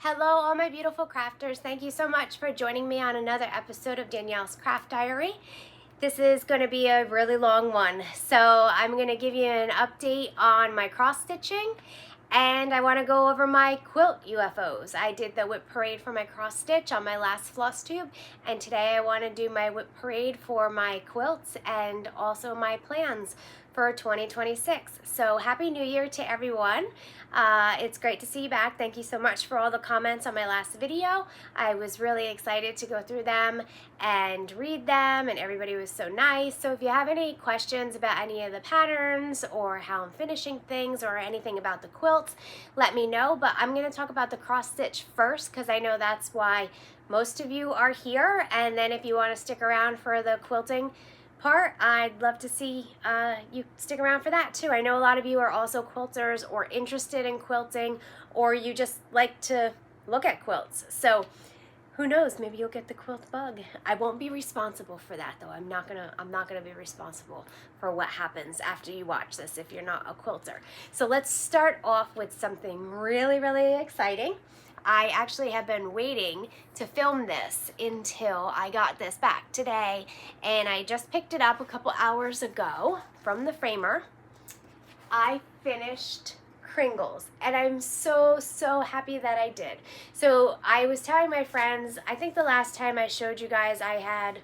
Hello, all my beautiful crafters. Thank you so much for joining me on another episode of Danielle's Craft Diary. This is going to be a really long one, so I'm going to give you an update on my cross stitching, and I want to go over my quilt UFOs. I did the WIP parade for my cross stitch on my last FlossTube, and today I want to do my WIP parade for my quilts and also my plans for 2026. So happy New Year to everyone. It's great to see you back. Thank you so much for all the comments on my last video. I was really excited to go through them and read them, and everybody was so nice. So if you have any questions about any of the patterns or how I'm finishing things or anything about the quilts, let me know. But I'm going to talk about the cross stitch first because I know that's why most of you are here, and then if you want to stick around for the quilting part, I'd love to see you stick around for that too. I know a lot of you are also quilters or interested in quilting, or you just like to look at quilts. So who knows, maybe you'll get the quilt bug. I won't be responsible for that though. I'm not gonna be responsible for what happens after you watch this if you're not a quilter. So let's start off with something really, really exciting. I actually have been waiting to film this until I got this back today, and I just picked it up a couple hours ago from the framer. I finished Kringles, and I'm so happy that I did. So I was telling my friends, I think the last time I showed you guys I had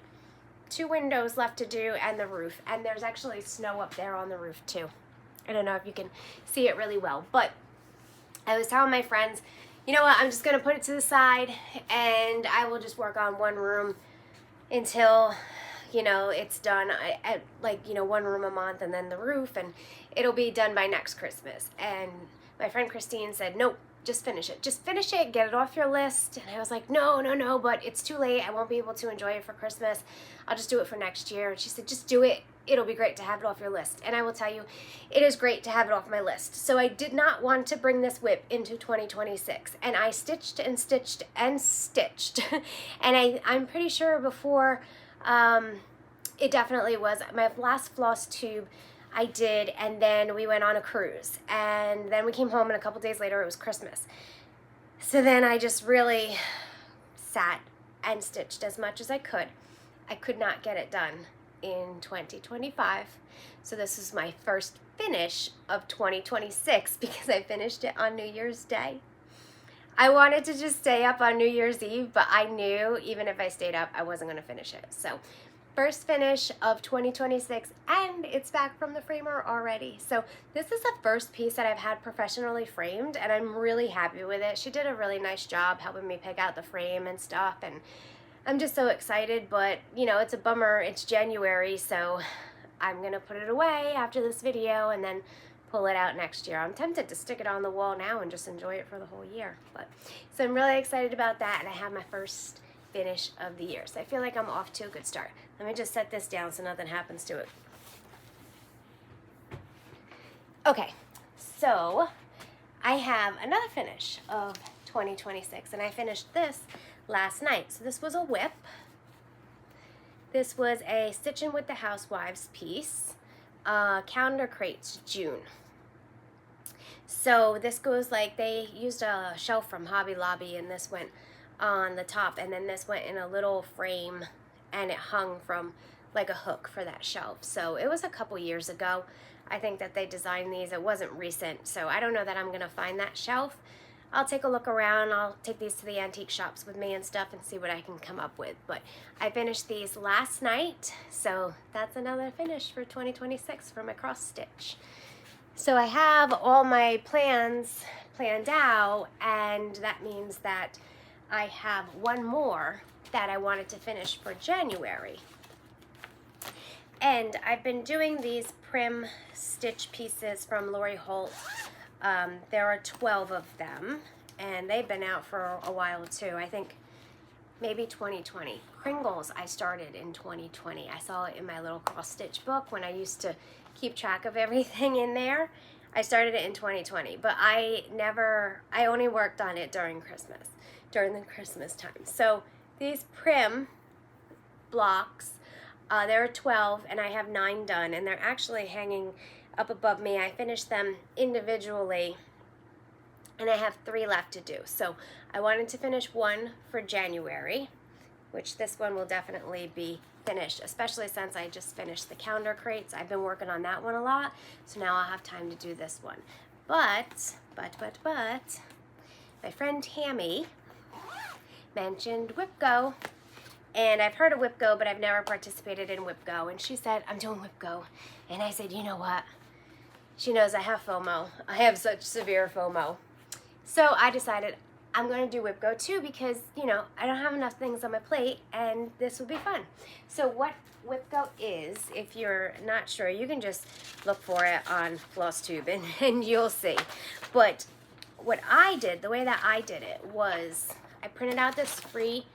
2 windows left to do and the roof, and there's actually snow up there on the roof too. I don't know if you can see it really well, but I was telling my friends, you know what, I'm just going to put it to the side and I will just work on one room until, you know, it's done. Like, you know, one room a month and then the roof, and it'll be done by next Christmas. And my friend Christine said, nope, just finish it. Just finish it, get it off your list. And I was like, no, but it's too late. I won't be able to enjoy it for Christmas. I'll just do it for next year. And she said, just do it. It'll be great to have it off your list. And I will tell you, it is great to have it off my list. So I did not want to bring this WIP into 2026. And I stitched and stitched and stitched. And I'm pretty sure before, it definitely was my last FlossTube I did, and then we went on a cruise, and then we came home, and a couple days later it was Christmas. So then I just really sat and stitched as much as I could. I could not get it done in 2025, so this is my first finish of 2026 because I finished it on New Year's Day. I wanted to just stay up on New Year's Eve, but I knew even if I stayed up, I wasn't going to finish it. So first finish of 2026, and it's back from the framer already. So this is the first piece that I've had professionally framed, and I'm really happy with it. She did a really nice job helping me pick out the frame and stuff, and I'm just so excited. But you know, it's a bummer, it's January, so I'm gonna put it away after this video and then pull it out next year. I'm tempted to stick it on the wall now and just enjoy it for the whole year. But so I'm really excited about that, and I have my first finish of the year. So I feel like I'm off to a good start. Let me just set this down so nothing happens to it. Okay, so I have another finish of 2026, and I finished this last night. So this was a WIP. This was a Stitchin' with the Housewives piece, calendar crates, June. So this goes like, they used a shelf from Hobby Lobby, and this went on the top, and then this went in a little frame, and it hung from like a hook for that shelf. So it was a couple years ago, I think, that they designed these. It wasn't recent, so I don't know that I'm gonna find that shelf. I'll take a look around. I'll take these to the antique shops with me and stuff and see what I can come up with. But I finished these last night, so that's another finish for 2026 for my cross stitch. So I have all my plans planned out, and that means that I have one more that I wanted to finish for January. And I've been doing these prim stitch pieces from Lori Holt. There are 12 of them, and they've been out for a while too. I think maybe 2020. Kringles I started in 2020. I saw it in my little cross stitch book when I used to keep track of everything in there. I started it in 2020, but I only worked on it during the Christmas time. So these prim blocks, there are 12, and I have 9 done, and they're actually hanging up above me. I finished them individually and I have 3 left to do. So I wanted to finish one for January, which this one will definitely be finished, especially since I just finished the calendar crates. I've been working on that one a lot, so now I'll have time to do this one. But, my friend Tammy mentioned WIP Go, and I've heard of WIP Go, but I've never participated in WIP Go, and she said, I'm doing WIP Go, and I said, you know what? She knows I have FOMO. I have such severe FOMO. So I decided I'm going to do WIP Go too because, you know, I don't have enough things on my plate and this will be fun. So what WIP Go is, if you're not sure, you can just look for it on FlossTube and you'll see. But what I did, the way that I did it was I printed out this free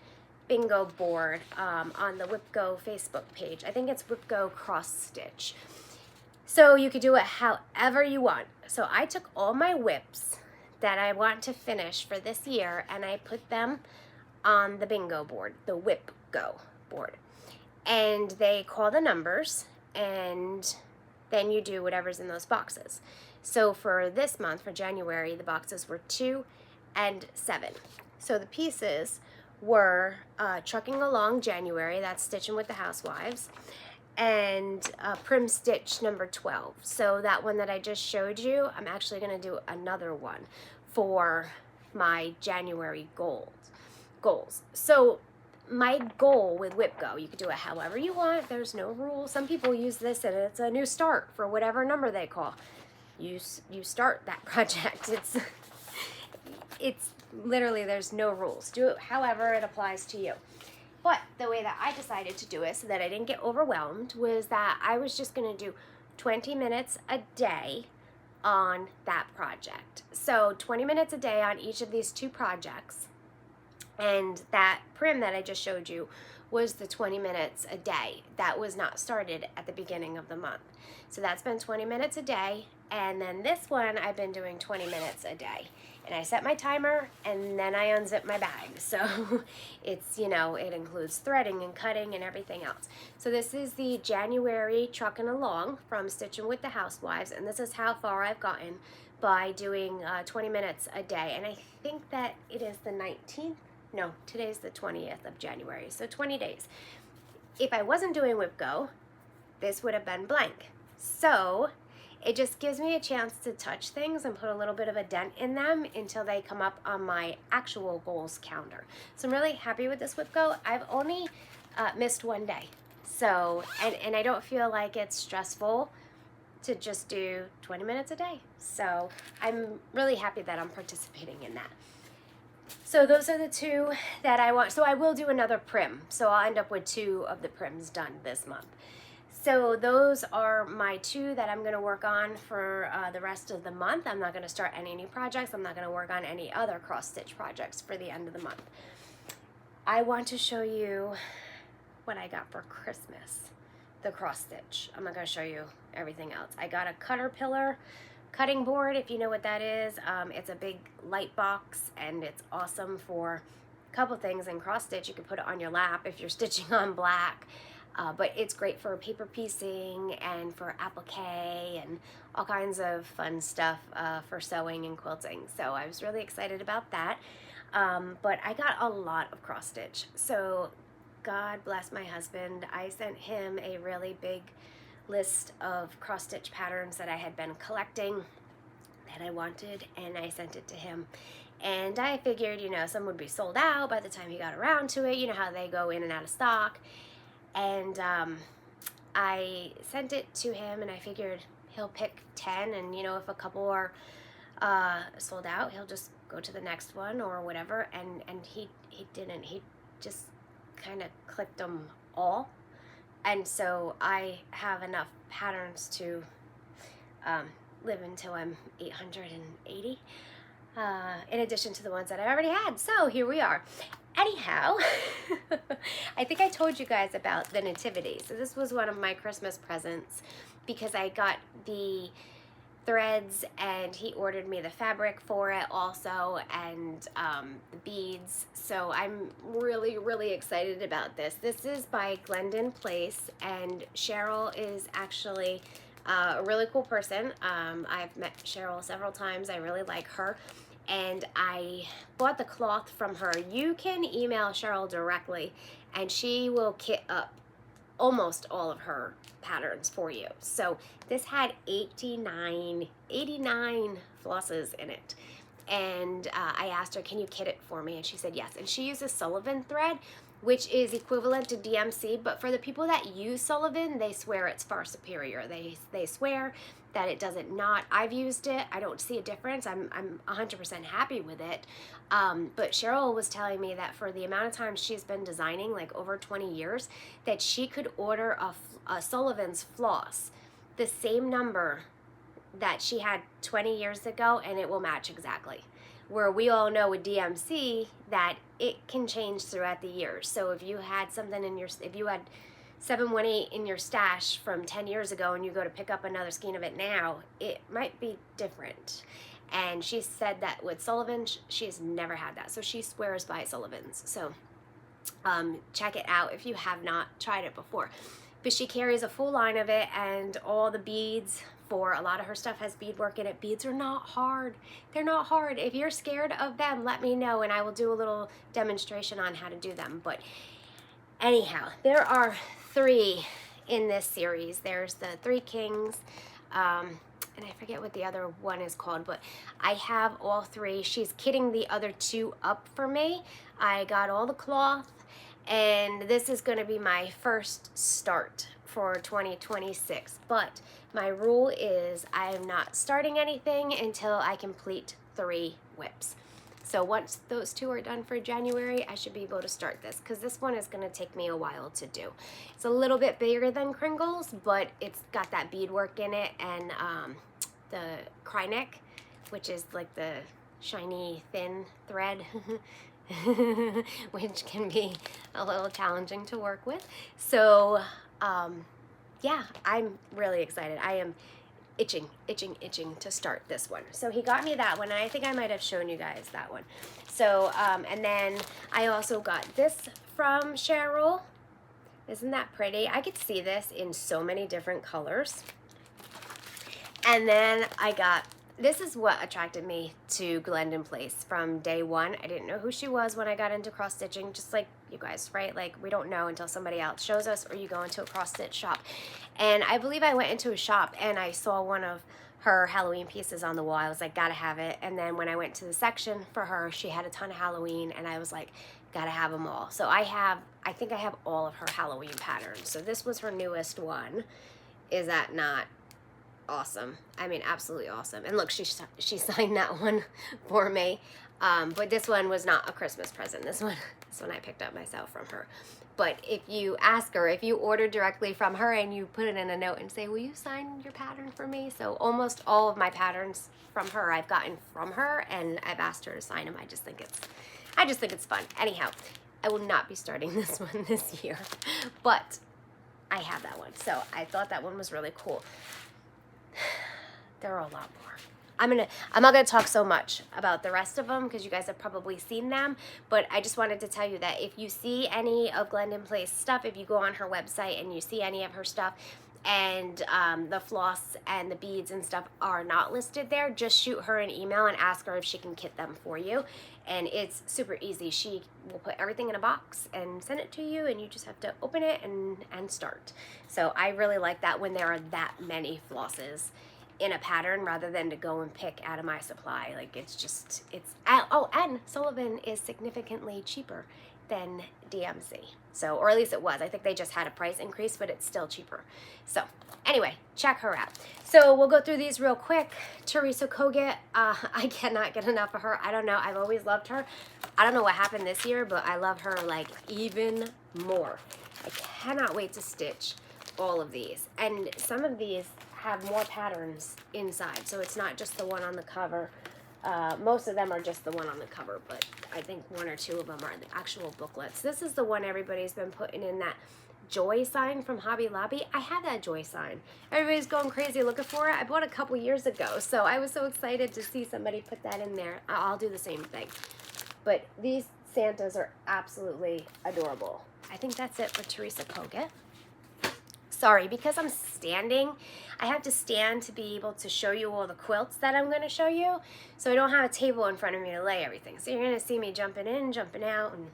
bingo board on the WIP Go Facebook page. I think it's WIP Go Cross Stitch. So you could do it however you want. So I took all my WIPs that I want to finish for this year and I put them on the bingo board, the WIP Go board. And they call the numbers and then you do whatever's in those boxes. So for this month, for January, the boxes were 2 and 7. So the pieces were Trucking Along January, that's Stitching with the Housewives, and Prim Stitch number 12. So that one that I just showed you, I'm actually going to do another one for my January goals. So my goal with WIP Go, you could do it however you want. There's no rule. Some people use this and it's a new start for whatever number they call. You start that project. It's literally, there's no rules. Do it however it applies to you. But the way that I decided to do it so that I didn't get overwhelmed was that I was just going to do 20 minutes a day on that project. So 20 minutes a day on each of these 2 projects. And that prim that I just showed you was the 20 minutes a day. That was not started at the beginning of the month. So that's been 20 minutes a day. And then this one I've been doing 20 minutes a day. And I set my timer and then I unzip my bag. So it's, you know, it includes threading and cutting and everything else. So this is the January Trucking Along from Stitching with the Housewives. And this is how far I've gotten by doing 20 minutes a day. And I think that it is the 19th. No, today's the 20th of January. So 20 days. If I wasn't doing WIP Go, this would have been blank. So it just gives me a chance to touch things and put a little bit of a dent in them until they come up on my actual goals calendar. So I'm really happy with this WIP Go. I've only missed one day. So, and I don't feel like it's stressful to just do 20 minutes a day. So I'm really happy that I'm participating in that. So those are the 2 that I want. So I will do another prim. So I'll end up with 2 of the prims done this month. So those are my 2 that I'm going to work on for the rest of the month. I'm not going to start any new projects. I'm not going to work on any other cross-stitch projects for the end of the month. I want to show you what I got for Christmas, the cross-stitch. I'm not going to show you everything else. I got a Caterpillar cutting board, if you know what that is. It's a big light box and it's awesome for a couple things in cross-stitch. You can put it on your lap if you're stitching on black. But it's great for paper piecing and for applique and all kinds of fun stuff for sewing and quilting. So I was really excited about that. But I got a lot of cross stitch. So God bless my husband. I sent him a really big list of cross stitch patterns that I had been collecting that I wanted, and I sent it to him. And I figured, you know, some would be sold out by the time he got around to it. You know how they go in and out of stock. And I sent it to him and I figured he'll pick 10, and you know, if a couple are sold out, he'll just go to the next one or whatever. And he didn't. He just kind of clicked them all. And so I have enough patterns to live until I'm 880, in addition to the ones that I already had. So here we are. Anyhow, I think I told you guys about the nativity. So this was one of my Christmas presents because I got the threads and he ordered me the fabric for it also, and the beads. So I'm really, really excited about this. This is by Glendon Place, and Cheryl is actually a really cool person. I've met Cheryl several times. I really like her. and I bought the cloth from her. You can email Cheryl directly and she will kit up almost all of her patterns for you. So this had 89 flosses in it. And I asked her, can you kit it for me? And she said yes. And she uses Sullivan thread, which is equivalent to DMC, but for the people that use Sullivan, they swear it's far superior. They swear that it doesn't knot. I've used it. I don't see a difference. I'm 100% happy with it. But Cheryl was telling me that for the amount of time she's been designing, like over 20 years, that she could order a Sullivan's floss, the same number that she had 20 years ago, and it will match exactly. Where we all know with DMC that it can change throughout the years. So if you had something in your, if you had 718 in your stash from 10 years ago and you go to pick up another skein of it now, it might be different. And she said that with Sullivan, she's never had that. So she swears by Sullivan's. So check it out if you have not tried it before. But she carries a full line of it, and all the beads for a lot of her stuff has beadwork in it. Beads are not hard. They're not hard. If you're scared of them, let me know and I will do a little demonstration on how to do them. But anyhow, there are 3 in this series. There's the 3 Kings, and I forget what the other one is called, but I have all 3. She's kitting the other 2 up for me. I got all the cloth, and this is going to be my first start for 2026. But my rule is I am not starting anything until I complete 3 WIPs. So once those 2 are done for January, I should be able to start this, because this one is going to take me a while to do. It's a little bit bigger than Kringle's, but it's got that beadwork in it, and the cry neck, which is like the shiny thin thread, which can be a little challenging to work with. So yeah, I'm really excited. I am itching to start this one. So he got me that one, and I think I might have shown you guys that one. So and then I also got this from Cheryl. Isn't that pretty? I could see this in so many different colors. And then I got, this is what attracted me to Glendon Place from day one. I didn't know who she was when I got into cross stitching, just like you guys, right? Like, we don't know until somebody else shows us, or you go into a cross stitch shop. And I believe I went into a shop and I saw one of her Halloween pieces on the wall. I was like, gotta have it. And then when I went to the section for her, she had a ton of Halloween, and I was like, gotta have them all. So I think I have all of her Halloween patterns. So this was her newest one. Is that not awesome? I mean, absolutely awesome. And look, she signed that one for me. But this one was not a Christmas present. This one I picked up myself from her. But if you ask her, if you order directly from her and you put it in a note and say, will you sign your pattern for me? So almost all of my patterns from her I've gotten from her, and I've asked her to sign them. I just think it's fun. Anyhow, I will not be starting this one this year, but I have that one. So I thought that one was really cool. There are a lot more. I'm not gonna talk so much about the rest of them because you guys have probably seen them, but I just wanted to tell you that if you see any of Glendon Place stuff, if you go on her website and you see any of her stuff, and the floss and the beads and stuff are not listed there, just shoot her an email and ask her if she can kit them for you. And it's super easy. She will put everything in a box and send it to you, and you just have to open it and start. So I really like that when there are that many flosses in a pattern, rather than to go and pick out of my supply. Like, oh, and Sullivan is significantly cheaper than DMC. So, or at least it was. I think they just had a price increase, but it's still cheaper. So anyway, check her out. So we'll go through these real quick. Teresa Kogut, I cannot get enough of her. I don't know, I've always loved her. I don't know what happened this year, but I love her like even more. I cannot wait to stitch all of these. And some of these have more patterns inside, so it's not just the one on the cover. Most of them are just the one on the cover, but I think 1 or 2 of them are the actual booklets. This is the one everybody's been putting in, that joy sign from Hobby Lobby. I have that joy sign. Everybody's going crazy looking for it. I bought it a couple years ago, so I was so excited to see somebody put that in there. I'll do the same thing. But these Santas are absolutely adorable. I think that's it for Teresa Kogut. Sorry, because I'm standing, I have to stand to be able to show you all the quilts that I'm going to show you. So I don't have a table in front of me to lay everything. So you're going to see me jumping in, jumping out, and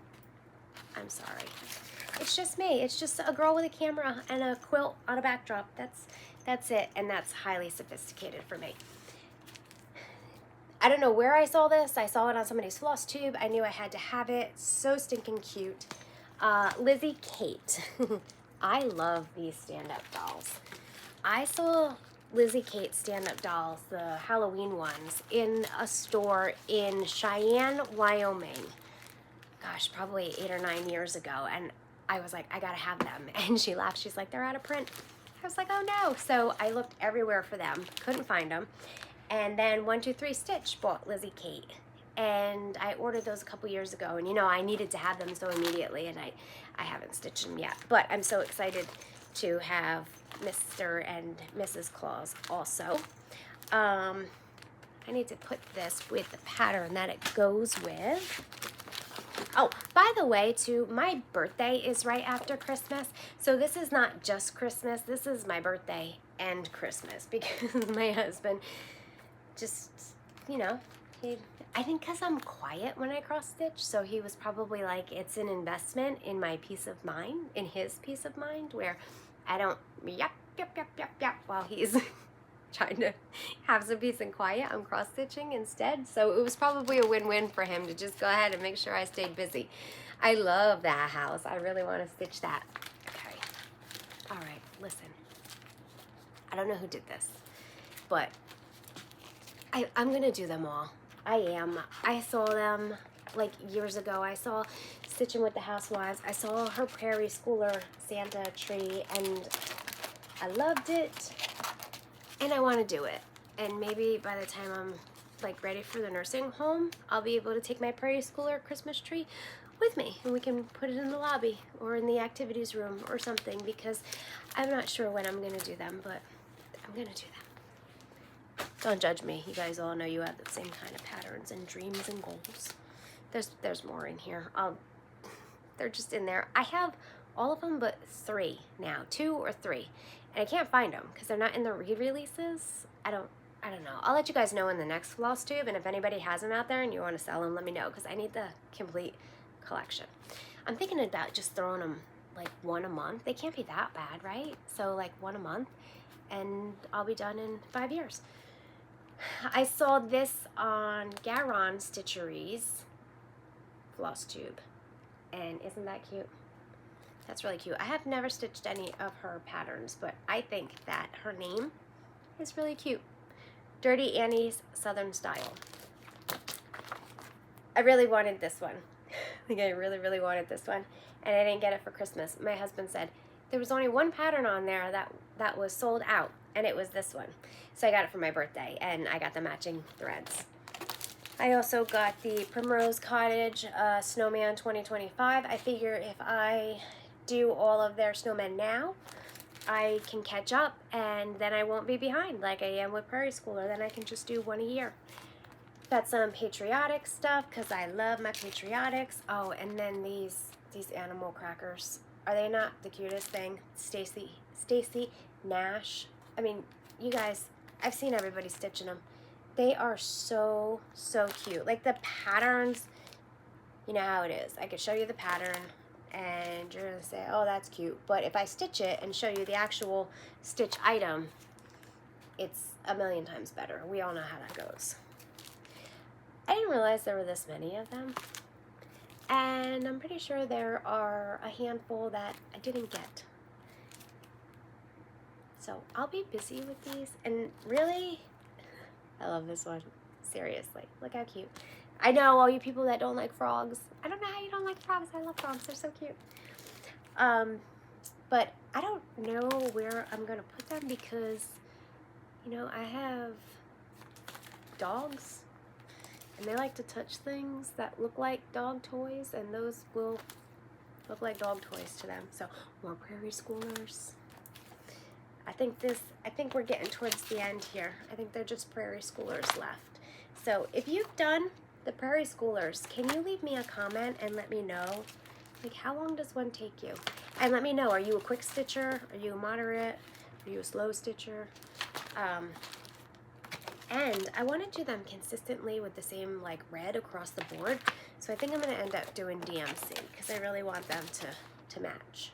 I'm sorry. It's just me. It's just a girl with a camera and a quilt on a backdrop. That's it, and that's highly sophisticated for me. I don't know where I saw this. I saw it on somebody's FlossTube. I knew I had to have it. So stinking cute. Lizzie Kate. I love these stand-up dolls. I saw Lizzie Kate stand-up dolls, the Halloween ones, in a store in Cheyenne, Wyoming. Gosh, probably 8 or 9 years ago. And I was like, I gotta have them. And she laughed. She's like, they're out of print. I was like, oh no. So I looked everywhere for them. Couldn't find them. And then 123 Stitch bought Lizzie Kate. And I ordered those a couple years ago. And you know, I needed to have them so immediately. And I haven't stitched them yet. But I'm so excited to have Mr. and Mrs. Claus also. I need to put this with the pattern that it goes with. Oh, by the way, too, my birthday is right after Christmas. So this is not just Christmas. This is my birthday and Christmas because my husband just, you know, I think because I'm quiet when I cross stitch, so he was probably like, it's an investment in my peace of mind, in his peace of mind, where I don't yap, while he's trying to have some peace and quiet. I'm cross stitching instead. So it was probably a win-win for him to just go ahead and make sure I stayed busy. I love that house. I really want to stitch that. Okay. All right, listen. I don't know who did this, but I'm going to do them all. I am. I saw them like years ago. I saw Stitching with the Housewives. I saw her Prairie Schooler Santa tree, and I loved it. And I want to do it. And maybe by the time I'm like ready for the nursing home, I'll be able to take my Prairie Schooler Christmas tree with me, and we can put it in the lobby or in the activities room or something, because I'm not sure when I'm going to do them, but I'm going to do them. Don't judge me. You guys all know you have the same kind of patterns and dreams and goals. There's more in here. They're just in there. I have all of them but 3 now, 2 or 3. And I can't find them because they're not in the re-releases. I don't know. I'll let you guys know in the next FlossTube, and if anybody has them out there and you want to sell them, let me know, because I need the complete collection. I'm thinking about just throwing them like 1 a month. They can't be that bad, right? So like 1 a month, and I'll be done in 5 years. I saw this on Garon Stitcheries FlossTube, and isn't that cute? That's really cute. I have never stitched any of her patterns, but I think that her name is really cute. Dirty Annie's Southern Style. I really wanted this one. Like, I really, really wanted this one, and I didn't get it for Christmas. My husband said there was only one pattern on there that was sold out, and it was this one. So I got it for my birthday, and I got the matching threads. I also got the Primrose Cottage Snowman 2025. I figure if I do all of their snowmen now, I can catch up, and then I won't be behind like I am with Prairie Schooler. Then I can just do 1 a year. Got some patriotic stuff because I love my patriotics. Oh, and then these animal crackers. Are they not the cutest thing? Stacy Nash. I mean, you guys, I've seen everybody stitching them. They are so, so cute. Like, the patterns, you know how it is. I could show you the pattern, and you're going to say, oh, that's cute. But if I stitch it and show you the actual stitch item, it's a million times better. We all know how that goes. I didn't realize there were this many of them. And I'm pretty sure there are a handful that I didn't get. So I'll be busy with these. And really, I love this one. Seriously, look how cute. I know all you people that don't like frogs. I don't know how you don't like frogs. I love frogs. They're so cute. But I don't know where I'm going to put them because, you know, I have dogs. And they like to touch things that look like dog toys, and those will look like dog toys to them. So more Prairie Schoolers. I think we're getting towards the end here. I think they're just Prairie Schoolers left. So if you've done the Prairie Schoolers, can you leave me a comment and let me know Like, how long does one take you? And let me know, are you a quick stitcher? Are you a moderate? Are you a slow stitcher? And I want to do them consistently with the same like red across the board. So I think I'm going to end up doing DMC because I really want them to match.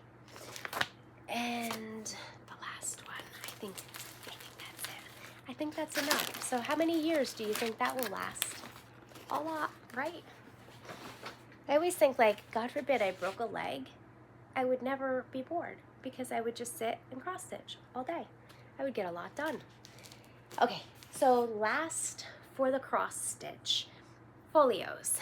And the last one, I think that's it. I think that's enough. So how many years do you think that will last? A lot, right? I always think, like, God forbid I broke a leg, I would never be bored because I would just sit and cross stitch all day. I would get a lot done. Okay, so last for the cross stitch, folios.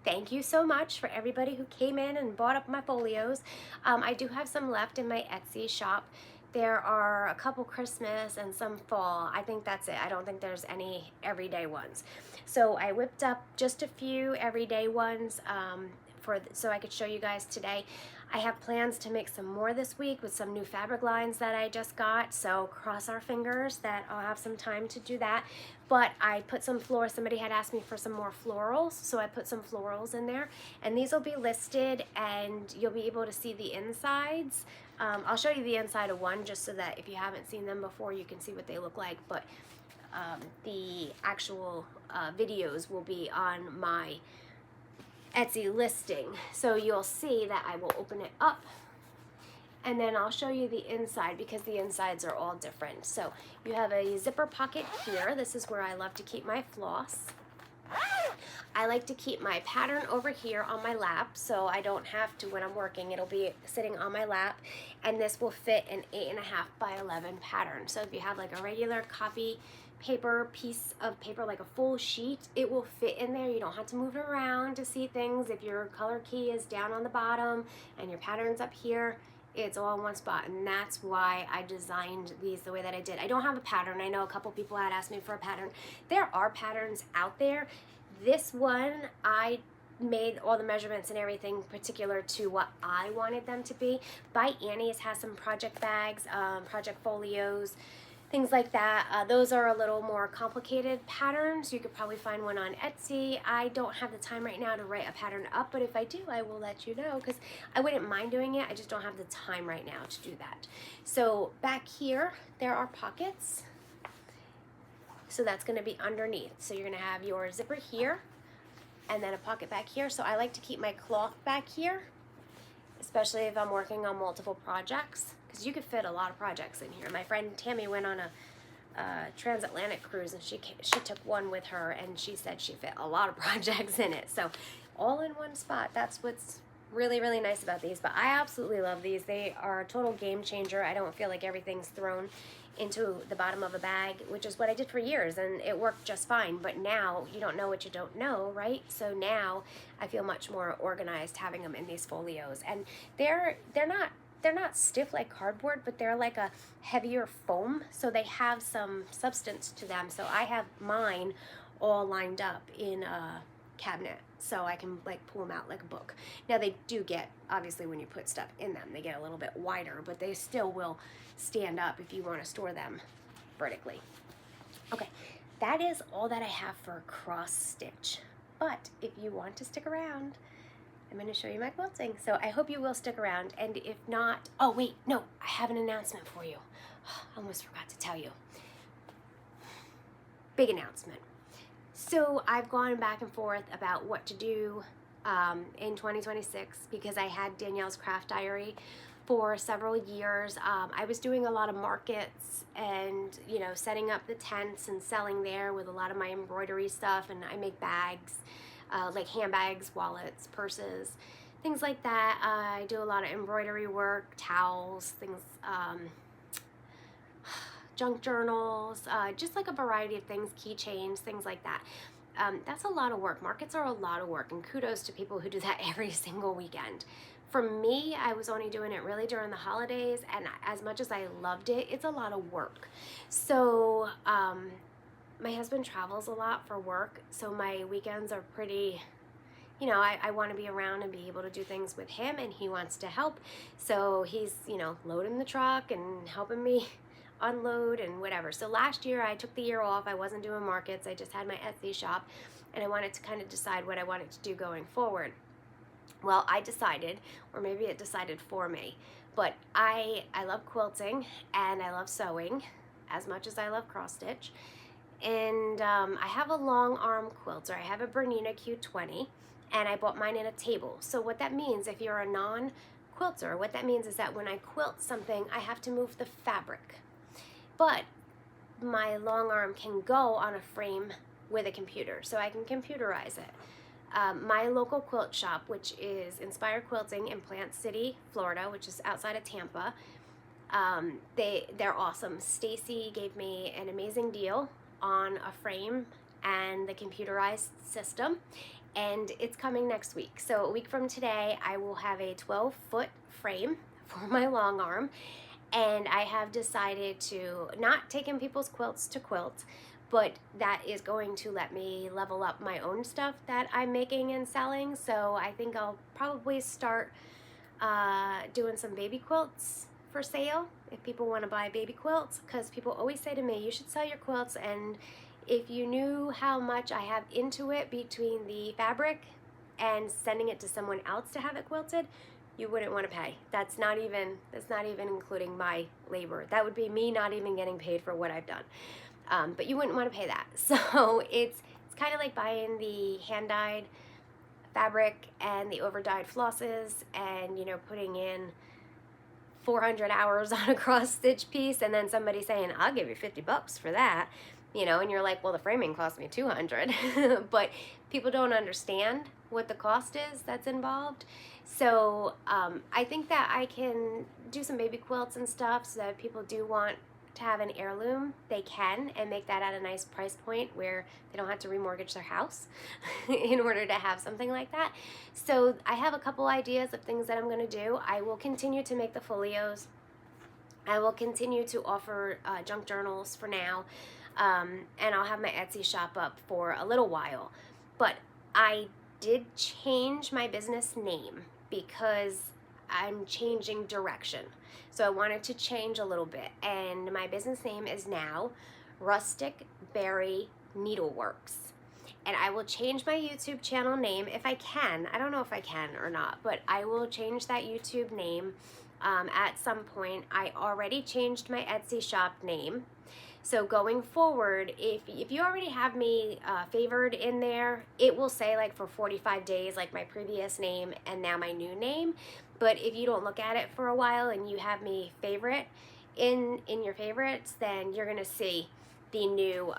Thank you so much for everybody who came in and bought up my folios. I do have some left in my Etsy shop. There are a couple Christmas and some fall. I think that's it. I don't think there's any everyday ones. So I whipped up just a few everyday ones so I could show you guys today. I have plans to make some more this week with some new fabric lines that I just got, so cross our fingers that I'll have some time to do that. But I put some florals. Somebody had asked me for some more florals, so I put some florals in there, and these will be listed and you'll be able to see the insides. I'll show you the inside of one just so that if you haven't seen them before you can see what they look like, but the actual videos will be on my Etsy listing, so you'll see that I will open it up and then I'll show you the inside because the insides are all different. So you have a zipper pocket here. This is where I love to keep my floss. I like to keep my pattern over here on my lap so I don't have to, when I'm working, it'll be sitting on my lap, and this will fit an 8.5 by 11 pattern. So if you have like a regular copy paper piece of paper, like a full sheet, it will fit in there. You don't have to move it around to see things. If your color key is down on the bottom and your pattern's up here, it's all in one spot, and that's why I designed these the way that I did. I don't have a pattern. I know a couple people had asked me for a pattern. There are patterns out there. This one, I made all the measurements and everything particular to what I wanted them to be. By Annie's has some project bags, project folios, things like that. Those are a little more complicated patterns. You could probably find one on Etsy. I don't have the time right now to write a pattern up, but if I do, I will let you know because I wouldn't mind doing it. I just don't have the time right now to do that. So back here, there are pockets. So that's going to be underneath. So you're going to have your zipper here and then a pocket back here. So I like to keep my cloth back here, especially if I'm working on multiple projects, because you could fit a lot of projects in here. My friend Tammy went on a transatlantic cruise and she took one with her and she said she fit a lot of projects in it. So all in one spot. That's what's really, really nice about these. But I absolutely love these. They are a total game changer. I don't feel like everything's thrown into the bottom of a bag, which is what I did for years, and it worked just fine. But now you don't know what you don't know, right? So now I feel much more organized having them in these folios, and they're not stiff like cardboard, but they're like a heavier foam, so they have some substance to them. So I have mine all lined up in a cabinet so I can like pull them out like a book. Now they do get, obviously when you put stuff in them, they get a little bit wider, but they still will stand up if you want to store them vertically. Okay, that is all that I have for cross stitch. But if you want to stick around, I'm going to show you my quilting. So I hope you will stick around, and if not, oh wait, no, I have an announcement for you. I almost forgot to tell you. Big announcement. So I've gone back and forth about what to do in 2026 because I had Danielle's Craft Diary for several years. I was doing a lot of markets and, you know, setting up the tents and selling there with a lot of my embroidery stuff, and I make bags, like handbags, wallets, purses, things like that. I do a lot of embroidery work, towels, things, junk journals, just like a variety of things, keychains, things like that. That's a lot of work. Markets are a lot of work, and kudos to people who do that every single weekend. For me, I was only doing it really during the holidays, and as much as I loved it, it's a lot of work. So my husband travels a lot for work, so my weekends are pretty, you know, I want to be around and be able to do things with him, and he wants to help. So he's, you know, loading the truck and helping me unload and whatever. So last year I took the year off. I wasn't doing markets. I just had my Etsy shop, and I wanted to kind of decide what I wanted to do going forward. Well, I decided, or maybe it decided for me, but I love quilting and I love sewing as much as I love cross stitch. And I have a long arm quilter. I have a Bernina Q20, and I bought mine in a table. So what that means, if you're a non-quilter, what that means is that when I quilt something, I have to move the fabric. But my long arm can go on a frame with a computer, so I can computerize it. My local quilt shop, which is Inspired Quilting in Plant City, Florida, which is outside of Tampa, they're awesome. Stacy gave me an amazing deal on a frame and the computerized system, and it's coming next week. So a week from today, I will have a 12-foot frame for my long arm, and I have decided to not take in people's quilts to quilt, but that is going to let me level up my own stuff that I'm making and selling. So I think I'll probably start doing some baby quilts for sale if people want to buy baby quilts, because people always say to me, you should sell your quilts, and if you knew how much I have into it between the fabric and sending it to someone else to have it quilted, you wouldn't want to pay. That's not even including my labor. That would be me not even getting paid for what I've done. But you wouldn't want to pay that. So it's kind of like buying the hand-dyed fabric and the over-dyed flosses and, you know, putting in 400 hours on a cross-stitch piece, and then somebody saying, I'll give you $50 for that, you know, and you're like, well, the framing cost me $200. But people don't understand what the cost is that's involved. So I think that I can do some baby quilts and stuff, so that if people do want to have an heirloom, they can, and make that at a nice price point where they don't have to remortgage their house in order to have something like that. So I have a couple ideas of things that I'm going to do. I will continue to make the folios. I will continue to offer junk journals for now, and I'll have my Etsy shop up for a little while. But I did change my business name because I'm changing direction. So I wanted to change a little bit, and my business name is now Rustic Berry Needleworks. And I will change my YouTube channel name if I can. I don't know if I can or not, but I will change that YouTube name at some point. I already changed my Etsy shop name. So going forward, if you already have me favored in there, it will say like for 45 days, like my previous name and now my new name. But if you don't look at it for a while and you have me favorite in your favorites, then you're going to see the new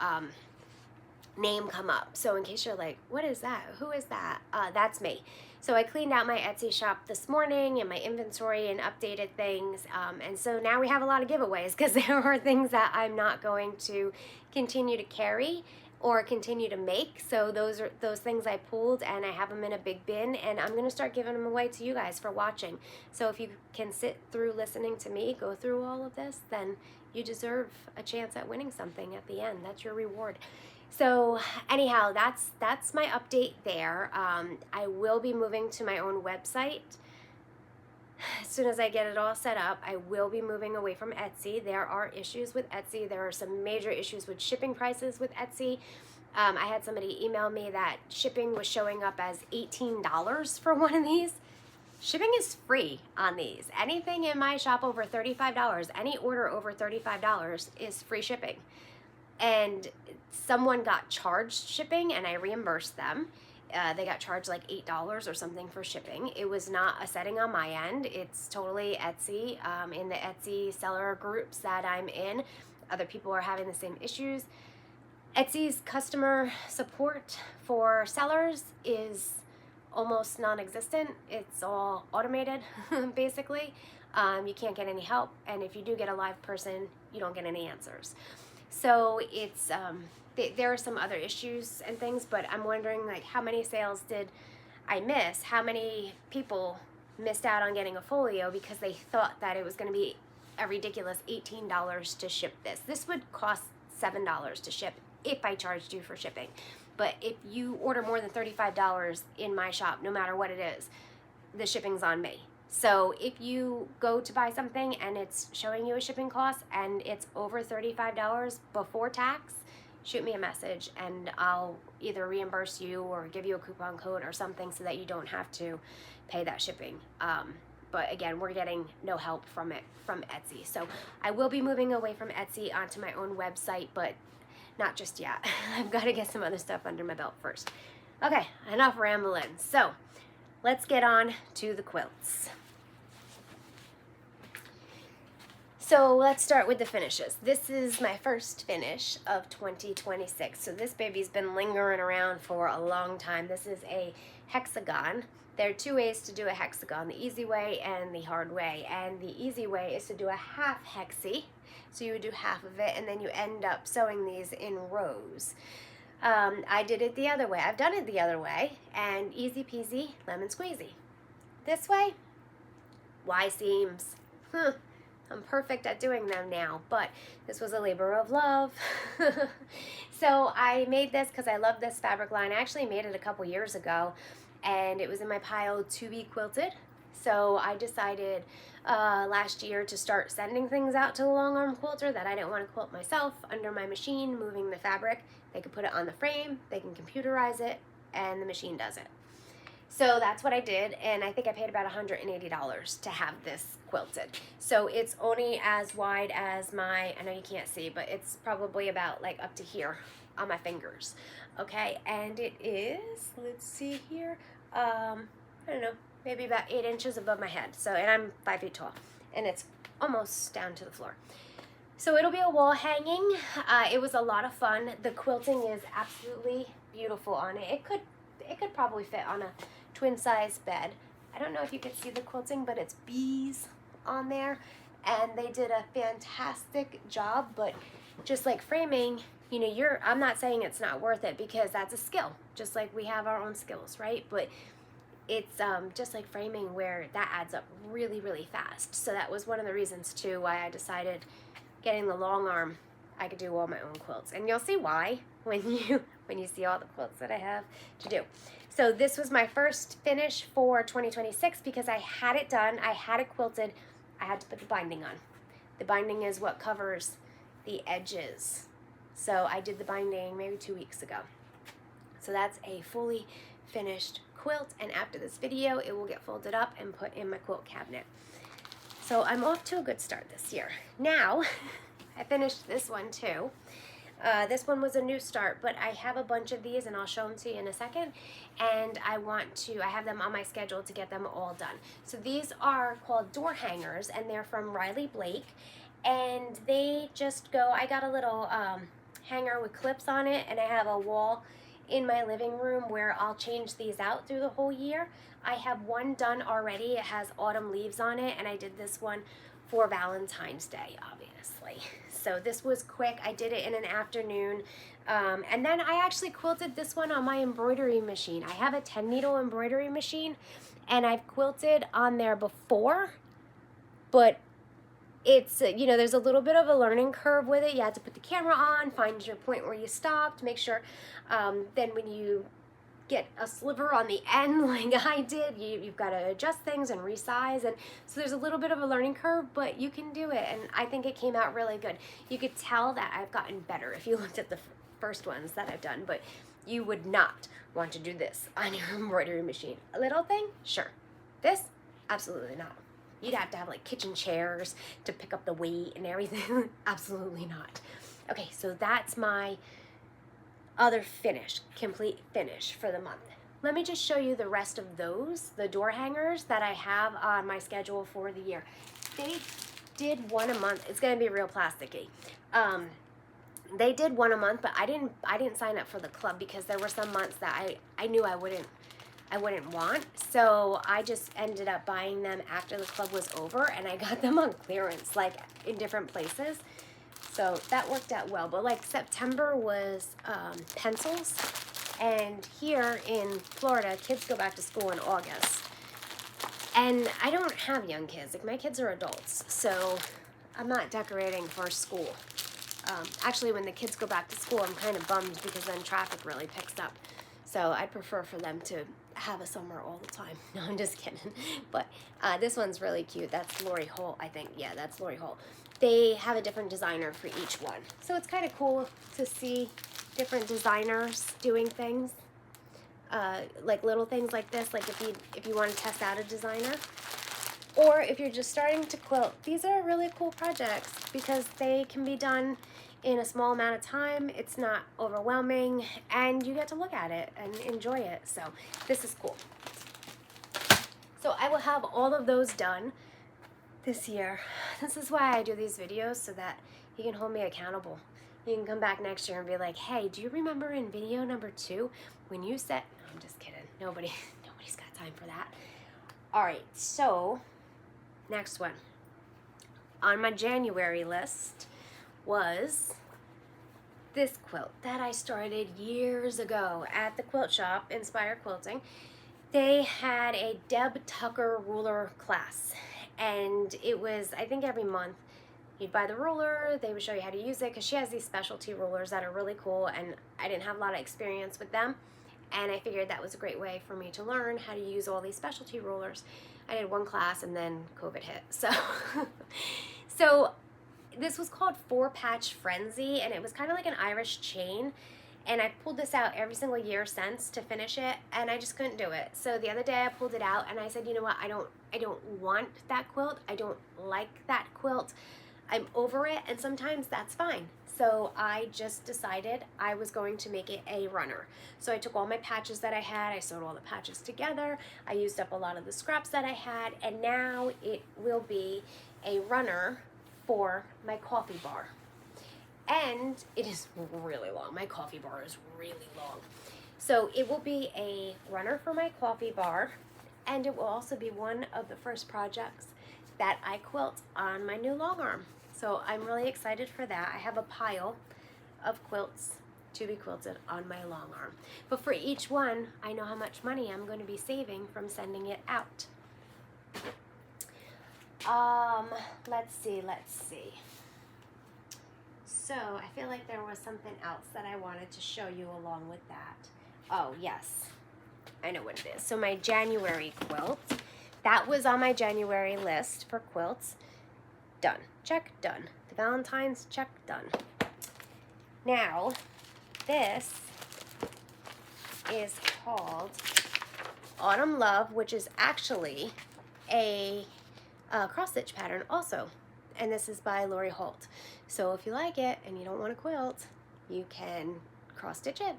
name come up. So in case you're like, what is that? Who is that? That's me. So I cleaned out my Etsy shop this morning and my inventory and updated things. And so now we have a lot of giveaways, because there are things that I'm not going to continue to carry or continue to make. So those are those things I pulled, and I have them in a big bin, and I'm going to start giving them away to you guys for watching. So if you can sit through listening to me go through all of this, then you deserve a chance at winning something at the end. That's your reward. So anyhow, that's my update there. I will be moving to my own website. As soon as I get it all set up, I will be moving away from Etsy. There are issues with Etsy. There are some major issues with shipping prices with Etsy. I had somebody email me that shipping was showing up as $18 for one of these. Shipping is free on these. Anything in my shop over $35, any order over $35 is free shipping. And someone got charged shipping, and I reimbursed them. They got charged like $8 or something for shipping. It was not a setting on my end. It's totally Etsy. In the Etsy seller groups that I'm in, other people are having the same issues. Etsy's customer support for sellers is almost non-existent. It's all automated, basically. You can't get any help, and if you do get a live person, you don't get any answers. So it's there are some other issues and things, but I'm wondering, like, how many sales did I miss? How many people missed out on getting a folio because they thought that it was going to be a ridiculous $18 to ship this? This would cost $7 to ship if I charged you for shipping. But if you order more than $35 in my shop, no matter what it is, the shipping's on me. So if you go to buy something and it's showing you a shipping cost and it's over $35 before tax, shoot me a message and I'll either reimburse you or give you a coupon code or something so that you don't have to pay that shipping. But again, we're getting no help from Etsy. So I will be moving away from Etsy onto my own website, but not just yet. I've got to get some other stuff under my belt first. Okay, enough rambling. So let's get on to the quilts. So let's start with the finishes. This is my first finish of 2026. So this baby's been lingering around for a long time. This is a hexagon. There are two ways to do a hexagon, the easy way and the hard way. And the easy way is to do a half hexie. So you would do half of it and then you end up sewing these in rows. I did it the other way. I've done it the other way, and easy peasy, lemon squeezy. This way, Y seams. I'm perfect at doing them now, but this was a labor of love. So I made this because I love this fabric line. I actually made it a couple years ago, and it was in my pile to be quilted. So I decided last year to start sending things out to the long arm quilter that I didn't want to quilt myself under my machine, moving the fabric. They can put it on the frame, they can computerize it, and the machine does it. So that's what I did, and I think I paid about $180 to have this quilted. So it's only as wide as my, I know you can't see, but it's probably about like up to here on my fingers. Okay, and it is, let's see here, I don't know, maybe about 8 inches above my head. So, and I'm 5 feet tall, and it's almost down to the floor. So it'll be a wall hanging. It was a lot of fun. The quilting is absolutely beautiful on it. It could probably fit on a twin size bed. I don't know if you could see the quilting, but it's bees on there, and they did a fantastic job. But just like framing, you know, I'm not saying it's not worth it, because that's a skill, just like we have our own skills, right? But it's just like framing, where that adds up really, really fast. So that was one of the reasons too why I decided getting the long arm, I could do all my own quilts. And you'll see why when you see all the quilts that I have to do. So this was my first finish for 2026 because I had it done, I had it quilted, I had to put the binding on. The binding is what covers the edges. So I did the binding maybe 2 weeks ago. So that's a fully finished quilt, and after this video it will get folded up and put in my quilt cabinet. So I'm off to a good start this year. Now, I finished this one too. This one was a new start, but I have a bunch of these and I'll show them to you in a second. And I have them on my schedule to get them all done. So these are called door hangers, and they're from Riley Blake. And they just go, I got a little hanger with clips on it, and I have a wall in my living room where I'll change these out through the whole year. I have one done already. It has autumn leaves on it, and I did this one for Valentine's Day, obviously. So this was quick. I did it in an afternoon. And then I actually quilted this one on my embroidery machine. I have a 10 needle embroidery machine, and I've quilted on there before, but it's, you know, there's a little bit of a learning curve with it. You have to put the camera on, find your point where you stopped, make sure, then when you get a sliver on the end like I did, you've got to adjust things and resize, and so there's a little bit of a learning curve, but you can do it, and I think it came out really good. You could tell that I've gotten better if you looked at the first ones that I've done, but you would not want to do this on your embroidery machine. A little thing? Sure. This? Absolutely not. You'd have to have like kitchen chairs to pick up the weight and everything. Absolutely not. Okay, so that's my other finish, complete finish for the month. Let me just show you the rest of those, the door hangers that I have on my schedule for the year. They did one a month. It's gonna be real plasticky. They did one a month, but I didn't sign up for the club because there were some months that I knew I wouldn't want. So I just ended up buying them after the club was over, and I got them on clearance, like in different places. So that worked out well. But like September was pencils, and here in Florida, kids go back to school in August. And I don't have young kids, like my kids are adults, so I'm not decorating for school. Actually, when the kids go back to school, I'm kind of bummed because then traffic really picks up. So I'd prefer for them to have a summer all the time. No, I'm just kidding. But this one's really cute. That's Lori Holt, I think. Yeah, that's Lori Holt. They have a different designer for each one. So it's kind of cool to see different designers doing things. Like little things like this, like if you want to test out a designer. Or if you're just starting to quilt, these are really cool projects because they can be done in a small amount of time. It's not overwhelming, and you get to look at it and enjoy it. So this is cool. So I will have all of those done this year. This is why I do these videos, so that you can hold me accountable. You can come back next year and be like, hey, do you remember in video number 2 when you said, no, I'm just kidding. Nobody's got time for that. All right, so next one on my January list was this quilt that I started years ago at the quilt shop, Inspire Quilting. They had a Deb Tucker ruler class, and it was, I think, every month you'd buy the ruler, they would show you how to use it, because she has these specialty rulers that are really cool, and I didn't have a lot of experience with them, and I figured that was a great way for me to learn how to use all these specialty rulers. I did one class and then COVID hit. So this was called 4-Patch Frenzy, and it was kind of like an Irish chain. And I pulled this out every single year since to finish it, and I just couldn't do it. So the other day I pulled it out and I said, you know what, I don't want that quilt. I don't like that quilt. I'm over it, and sometimes that's fine. So I just decided I was going to make it a runner. So I took all my patches that I had, I sewed all the patches together, I used up a lot of the scraps that I had, and now it will be a runner for my coffee bar. And it is really long. My coffee bar is really long. So it will be a runner for my coffee bar, and it will also be one of the first projects that I quilt on my new long arm. So I'm really excited for that. I have a pile of quilts to be quilted on my long arm. But for each one, I know how much money I'm going to be saving from sending it out. Let's see. So I feel like there was something else that I wanted to show you along with that. Oh, yes. I know what it is. So my January quilt, that was on my January list for quilts. Done. Check, done. The Valentine's, check, done. Now, this is called Autumn Love, which is actually a cross-stitch pattern also. And this is by Lori Holt. So if you like it and you don't want to quilt, you can cross-stitch it.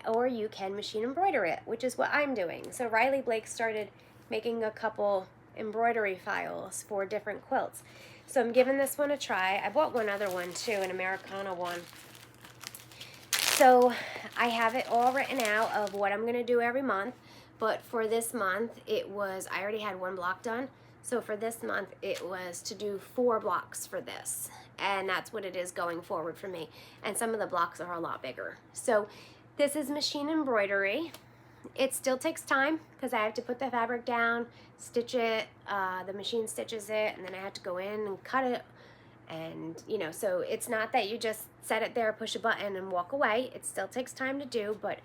Or you can machine embroider it, which is what I'm doing. So Riley Blake started making a couple embroidery files for different quilts. So I'm giving this one a try. I bought one other one too, an Americana one. So I have it all written out of what I'm going to do every month. But for this month, I already had one block done. So for this month, it was to do 4 blocks for this. And that's what it is going forward for me. And some of the blocks are a lot bigger. So this is machine embroidery. It still takes time because I have to put the fabric down, stitch it, the machine stitches it, and then I have to go in and cut it. And, you know, so it's not that you just set it there, push a button, and walk away. It still takes time to do, but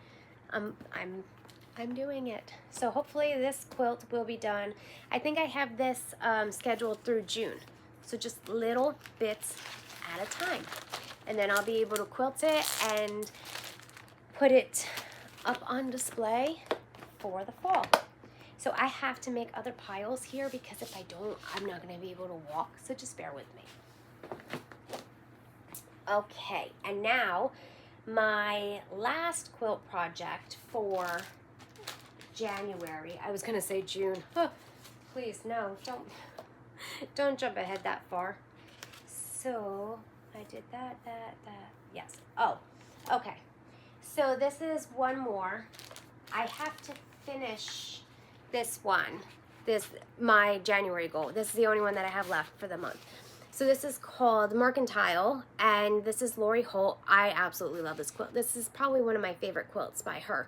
I'm doing it. So hopefully this quilt will be done. I think I have this scheduled through June. So just little bits at a time. And then I'll be able to quilt it and put it up on display for the fall. So I have to make other piles here because if I don't, I'm not going to be able to walk. So just bear with me. Okay, and now my last quilt project for January. I was going to say June. Oh, please, no, don't jump ahead that far. So I did that. Yes. Oh, okay. So this is one more. I have to finish this one. My January goal. This is the only one that I have left for the month. So this is called Mercantile, and this is Lori Holt. I absolutely love this quilt. This is probably one of my favorite quilts by her.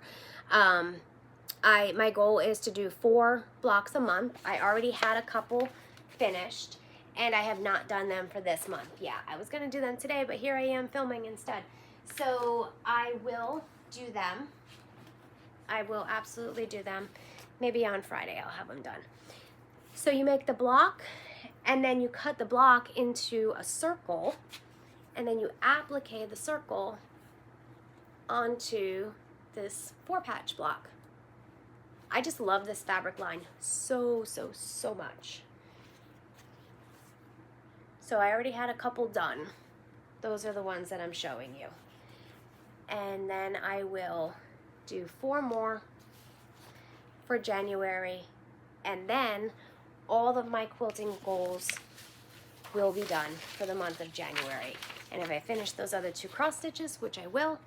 My goal is to do 4 blocks a month. I already had a couple finished, and I have not done them for this month. Yeah, I was going to do them today, but here I am filming instead. So I will do them I will absolutely do them. Maybe on Friday I'll have them done. So you make the block, and then you cut the block into a circle, and then you applique the circle onto this 4-patch block. I just love this fabric line so much. So I already had a couple done. Those are the ones that I'm showing you. And then I will do 4 more for January, and then all of my quilting goals will be done for the month of January. And if I finish those other 2 cross stitches, which I will,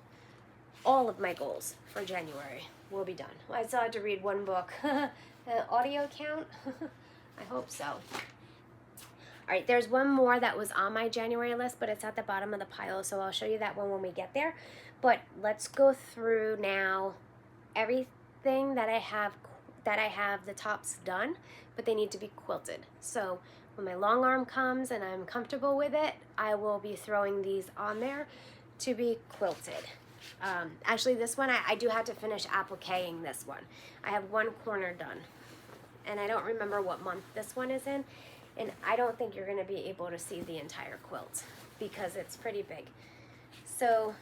all of my goals for January will be done. Well, I still had to read 1 book. Audio count? I hope so. All right, there's 1 more that was on my January list, but it's at the bottom of the pile, so I'll show you that one when we get there. But let's go through now everything that I have the tops done, but they need to be quilted. So when my long arm comes and I'm comfortable with it, I will be throwing these on there to be quilted. Actually, this one, I do have to finish appliquing this one. I have 1 corner done, and I don't remember what month this one is in, and I don't think you're going to be able to see the entire quilt because it's pretty big. So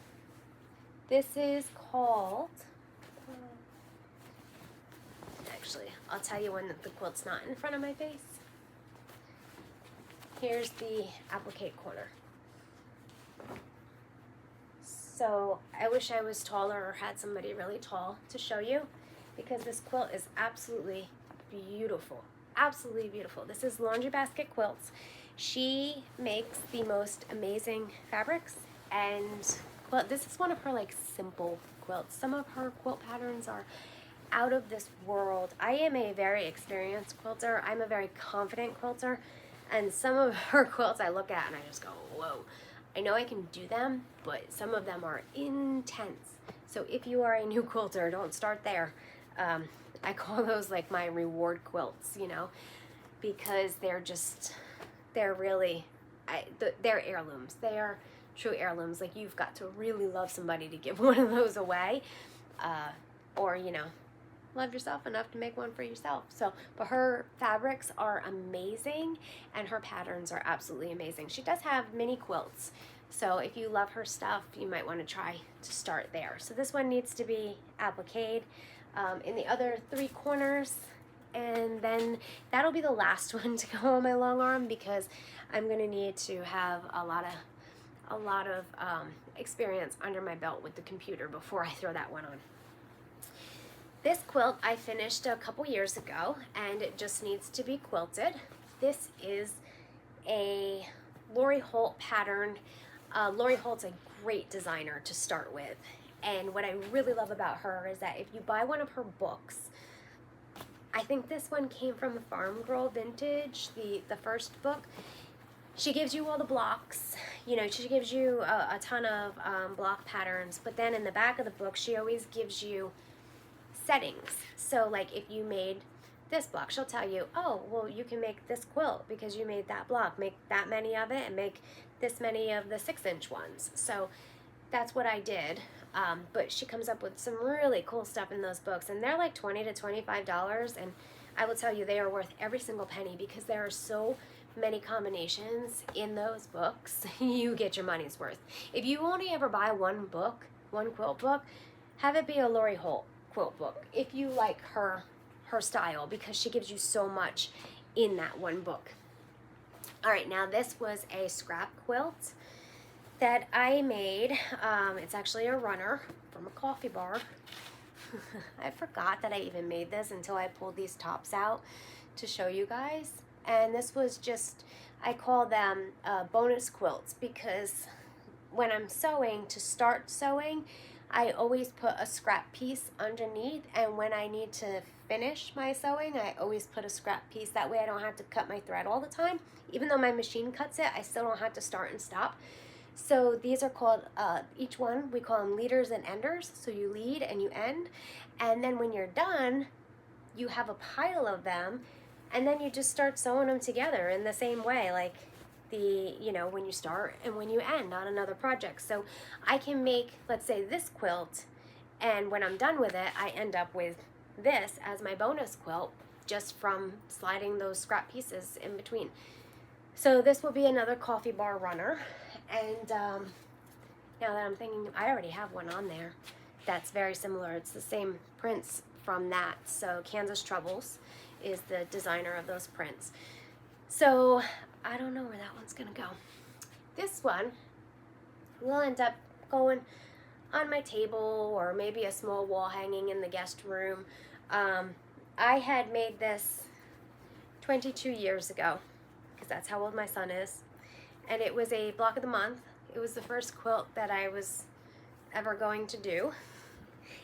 this is called, actually, I'll tell you when the quilt's not in front of my face. Here's the applique corner. So I wish I was taller or had somebody really tall to show you, because this quilt is absolutely beautiful. Absolutely beautiful. This is Laundry Basket Quilts. She makes the most amazing fabrics, and well, this is one of her like simple quilts. Some of her quilt patterns are out of this world. I am a very experienced quilter. I'm a very confident quilter, and some of her quilts I look at and I just go, whoa. I know I can do them, but some of them are intense. So if you are a new quilter, don't start there. I call those like my reward quilts, you know, because they're really, they're heirlooms. They are true heirlooms. Like, you've got to really love somebody to give one of those away, or, you know, love yourself enough to make one for yourself. So, but her fabrics are amazing, and her patterns are absolutely amazing. She does have mini quilts, so if you love her stuff, you might want to try to start there. So this one needs to be appliqued in the other 3 corners, and then that'll be the last one to go on my long arm, because I'm going to need to have a lot of experience under my belt with the computer before I throw that one on. This quilt I finished a couple years ago, and it just needs to be quilted. This is a Lori Holt pattern. Lori Holt's a great designer to start with, and what I really love about her is that if you buy one of her books, I think this one came from the Farm Girl Vintage, the first book. She gives you all the blocks, you know, she gives you a ton of block patterns, but then in the back of the book, she always gives you settings. So like if you made this block, she'll tell you, oh, well, you can make this quilt because you made that block, make that many of it and make this many of the 6-inch ones. So that's what I did. But she comes up with some really cool stuff in those books, and they're like $20 to $25, and I will tell you they are worth every single penny, because there are so many combinations in those books. You get your money's worth. If you only ever buy one book, one quilt book, have it be a Lori Holt quilt book if you like her style, because she gives you so much in that one book. All right, now this was a scrap quilt that I made. It's actually a runner from a coffee bar. I forgot that I even made this until I pulled these tops out to show you guys. And this was just, I call them bonus quilts, because when I'm sewing, to start sewing, I always put a scrap piece underneath, and when I need to finish my sewing, I always put a scrap piece. That way I don't have to cut my thread all the time. Even though my machine cuts it, I still don't have to start and stop. So these are called, each one, we call them leaders and enders. So you lead and you end, and then when you're done, you have a pile of them, and then you just start sewing them together in the same way, like when you start and when you end on another project. So I can make, let's say, this quilt, And when I'm done with it, I end up with this as my bonus quilt, just from sliding those scrap pieces in between. So this will be another coffee bar runner. And now that I'm thinking, I already have one on there that's very similar. It's the same prints from that. So Kansas Troubles is the designer of those prints. So I don't know where that one's gonna go. This one will end up going on my table, or maybe a small wall hanging in the guest room. I had made this 22 years ago, because that's how old my son is, and it was a block of the month. It was the first quilt that I was ever going to do,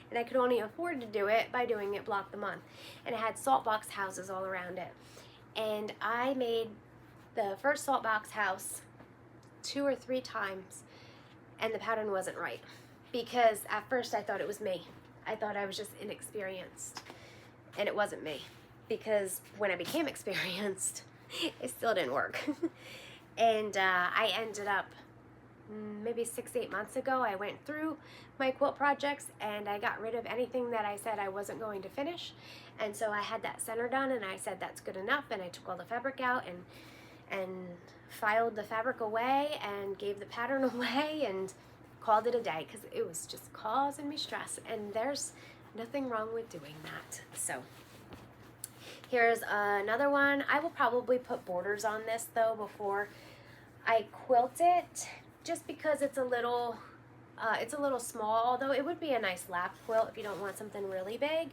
and I could only afford to do it by doing it block the month. And it had salt box houses all around it, and I made the first salt box house 2 or 3 times, and the pattern wasn't right, because at first I thought it was me. I thought I was just inexperienced, and it wasn't me, because when I became experienced, it still didn't work. And I ended up, maybe 6-8 months ago, I went through my quilt projects and I got rid of anything that I said I wasn't going to finish. And so I had that center done, and I said that's good enough, and I took all the fabric out and filed the fabric away and gave the pattern away and called it a day, because it was just causing me stress, and there's nothing wrong with doing that. So here's another one. I will probably put borders on this though before I quilt it, just because it's a little small, although it would be a nice lap quilt if you don't want something really big.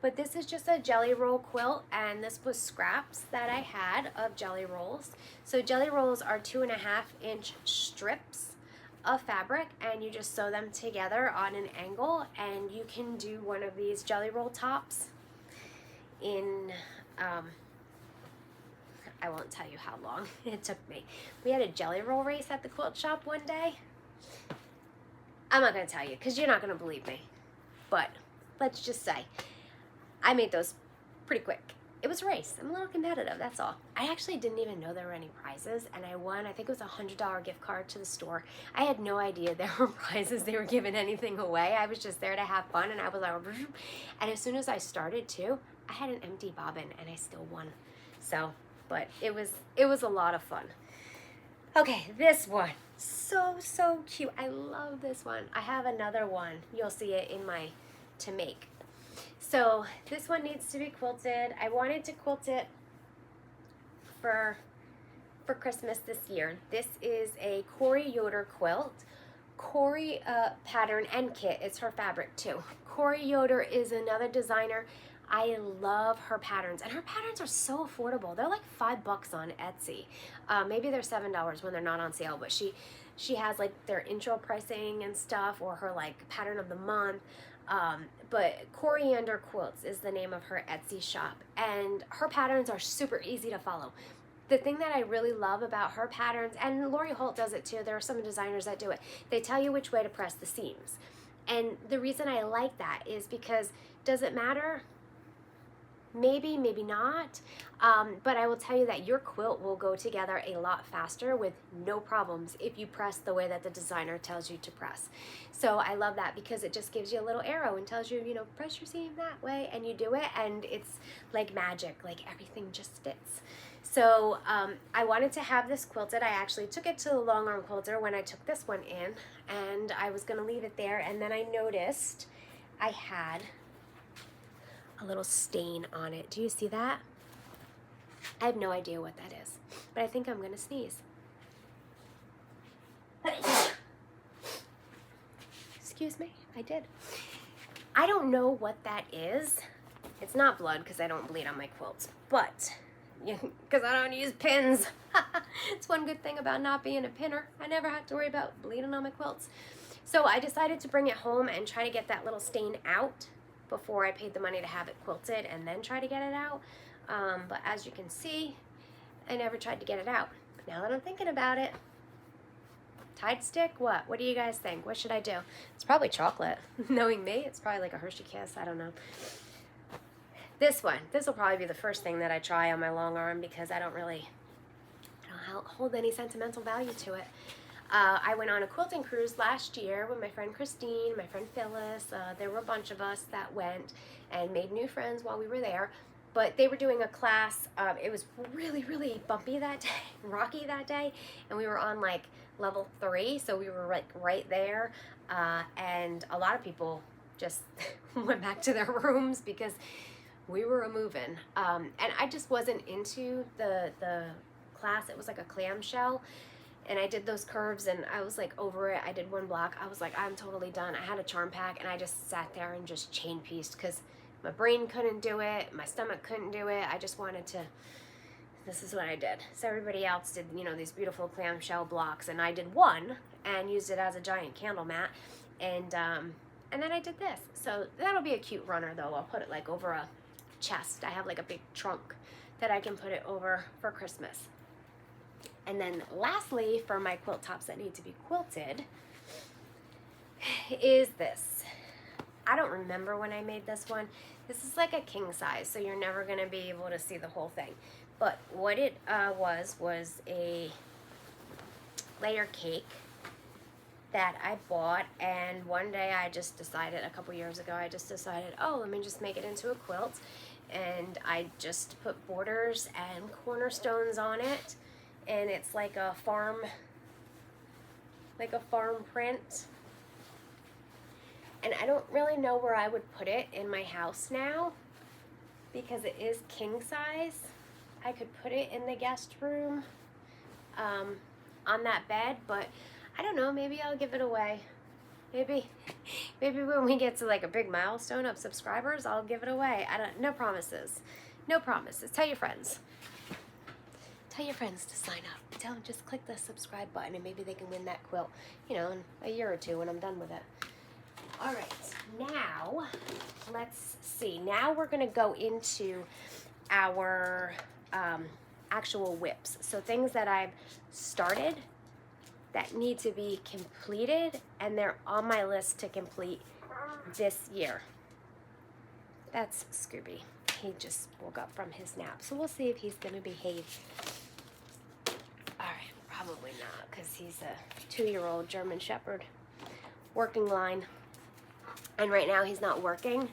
But this is just a jelly roll quilt, and this was scraps that I had of jelly rolls. So jelly rolls are 2.5-inch strips of fabric, and you just sew them together on an angle, and you can do one of these jelly roll tops in I won't tell you how long it took me. We had a jelly roll race at the quilt shop one day. I'm not going to tell you because you're not going to believe me, but let's just say I made those pretty quick. It was a race. I'm a little competitive, that's all. I actually didn't even know there were any prizes, and I won, I think it was a $100 gift card to the store. I had no idea there were prizes. They were giving anything away. I was just there to have fun, and I was like, and as soon as I started too, I had an empty bobbin, and I still won. So, but it was a lot of fun. Okay, this one, so cute. I love this one. I have another one. You'll see it in my to make. So this one needs to be quilted. I wanted to quilt it for Christmas this year. This is a Corey Yoder quilt. Corey pattern and kit. It's her fabric too. Corey Yoder is another designer. I love her patterns, and her patterns are so affordable. They're like $5 on Etsy. Maybe they're $7 when they're not on sale, but she has like their intro pricing and stuff, or her like pattern of the month. But Coriander Quilts is the name of her Etsy shop, and her patterns are super easy to follow. The thing that I really love about her patterns, and Lori Holt does it too, there are some designers that do it, they tell you which way to press the seams. And the reason I like that is because, does it matter? Maybe, maybe not, but I will tell you that your quilt will go together a lot faster with no problems if you press the way that the designer tells you to press. So I love that, because it just gives you a little arrow and tells you, you know, press your seam that way, and you do it, and it's like magic, like everything just fits. So I wanted to have this quilted. I actually took it to the long arm quilter when I took this one in, and I was going to leave it there, and then I noticed I had a little stain on it. Do you see that? I have no idea what that is, but I think I'm gonna sneeze. Excuse me, I did. I don't know what that is. It's not blood, because I don't bleed on my quilts, but because I don't use pins. It's one good thing about not being a pinner. I never have to worry about bleeding on my quilts. So I decided to bring it home and try to get that little stain out before I paid the money to have it quilted, and then try to get it out. But as you can see, I never tried to get it out. Now that I'm thinking about it, Tide stick? What? What do you guys think? What should I do? It's probably chocolate. Knowing me, it's probably like a Hershey Kiss. I don't know. This one. This will probably be the first thing that I try on my long arm, because I don't hold any sentimental value to it. I went on a quilting cruise last year with my friend Christine, my friend Phyllis. There were a bunch of us that went and made new friends while we were there. But they were doing a class. It was really, really bumpy that day, rocky that day, and we were on like level 3, so we were like right there. And a lot of people just went back to their rooms because we were moving. And I just wasn't into the class. It was like a clamshell, and I did those curves and I was like over it. I did one block. I was like, I'm totally done. I had a charm pack and I just sat there and just chain pieced because my brain couldn't do it, my stomach couldn't do it. I just wanted to, this is what I did. So everybody else did, you know, these beautiful clamshell blocks, and I did one and used it as a giant candle mat. And then I did this. So that'll be a cute runner though. I'll put it like over a chest. I have like a big trunk that I can put it over for Christmas. And then lastly, for my quilt tops that need to be quilted, is this. I don't remember when I made this one. This is like a king size, so you're never gonna be able to see the whole thing. But what it was a layer cake that I bought, and one day I just decided, a couple years ago, I just decided, oh, let me just make it into a quilt. And I just put borders and cornerstones on it, and it's like a farm print. And I don't really know where I would put it in my house now because it is king size. I could put it in the guest room on that bed, but I don't know, maybe I'll give it away. Maybe when we get to like a big milestone of subscribers, I'll give it away. No promises. No promises. Tell your friends. Tell your friends to sign up. Tell them, just click the subscribe button and maybe they can win that quilt, you know, in a year or two when I'm done with it. All right, now let's see. Now we're going to go into our actual WIPs. So things that I've started that need to be completed, and they're on my list to complete this year. That's Scooby. He just woke up from his nap, so we'll see if he's going to behave. All right, probably not, because he's a 2-year-old German Shepherd working line. And right now he's not working.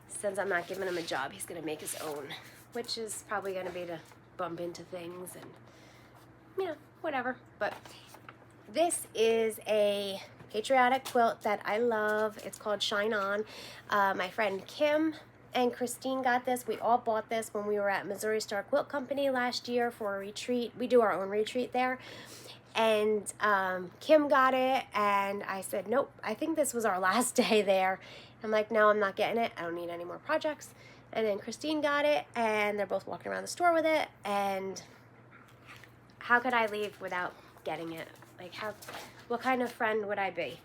Since I'm not giving him a job, he's going to make his own, which is probably going to be to bump into things and, you know, whatever. But this is a patriotic quilt that I love. It's called Shine On. My friend Kim and Christine got this. We all bought this when we were at Missouri Star Quilt Company last year for a retreat. We do our own retreat there. And Kim got it, and I said, nope, I think this was our last day there. I'm like, no, I'm not getting it. I don't need any more projects. And then Christine got it, and they're both walking around the store with it. And how could I leave without getting it? Like, what kind of friend would I be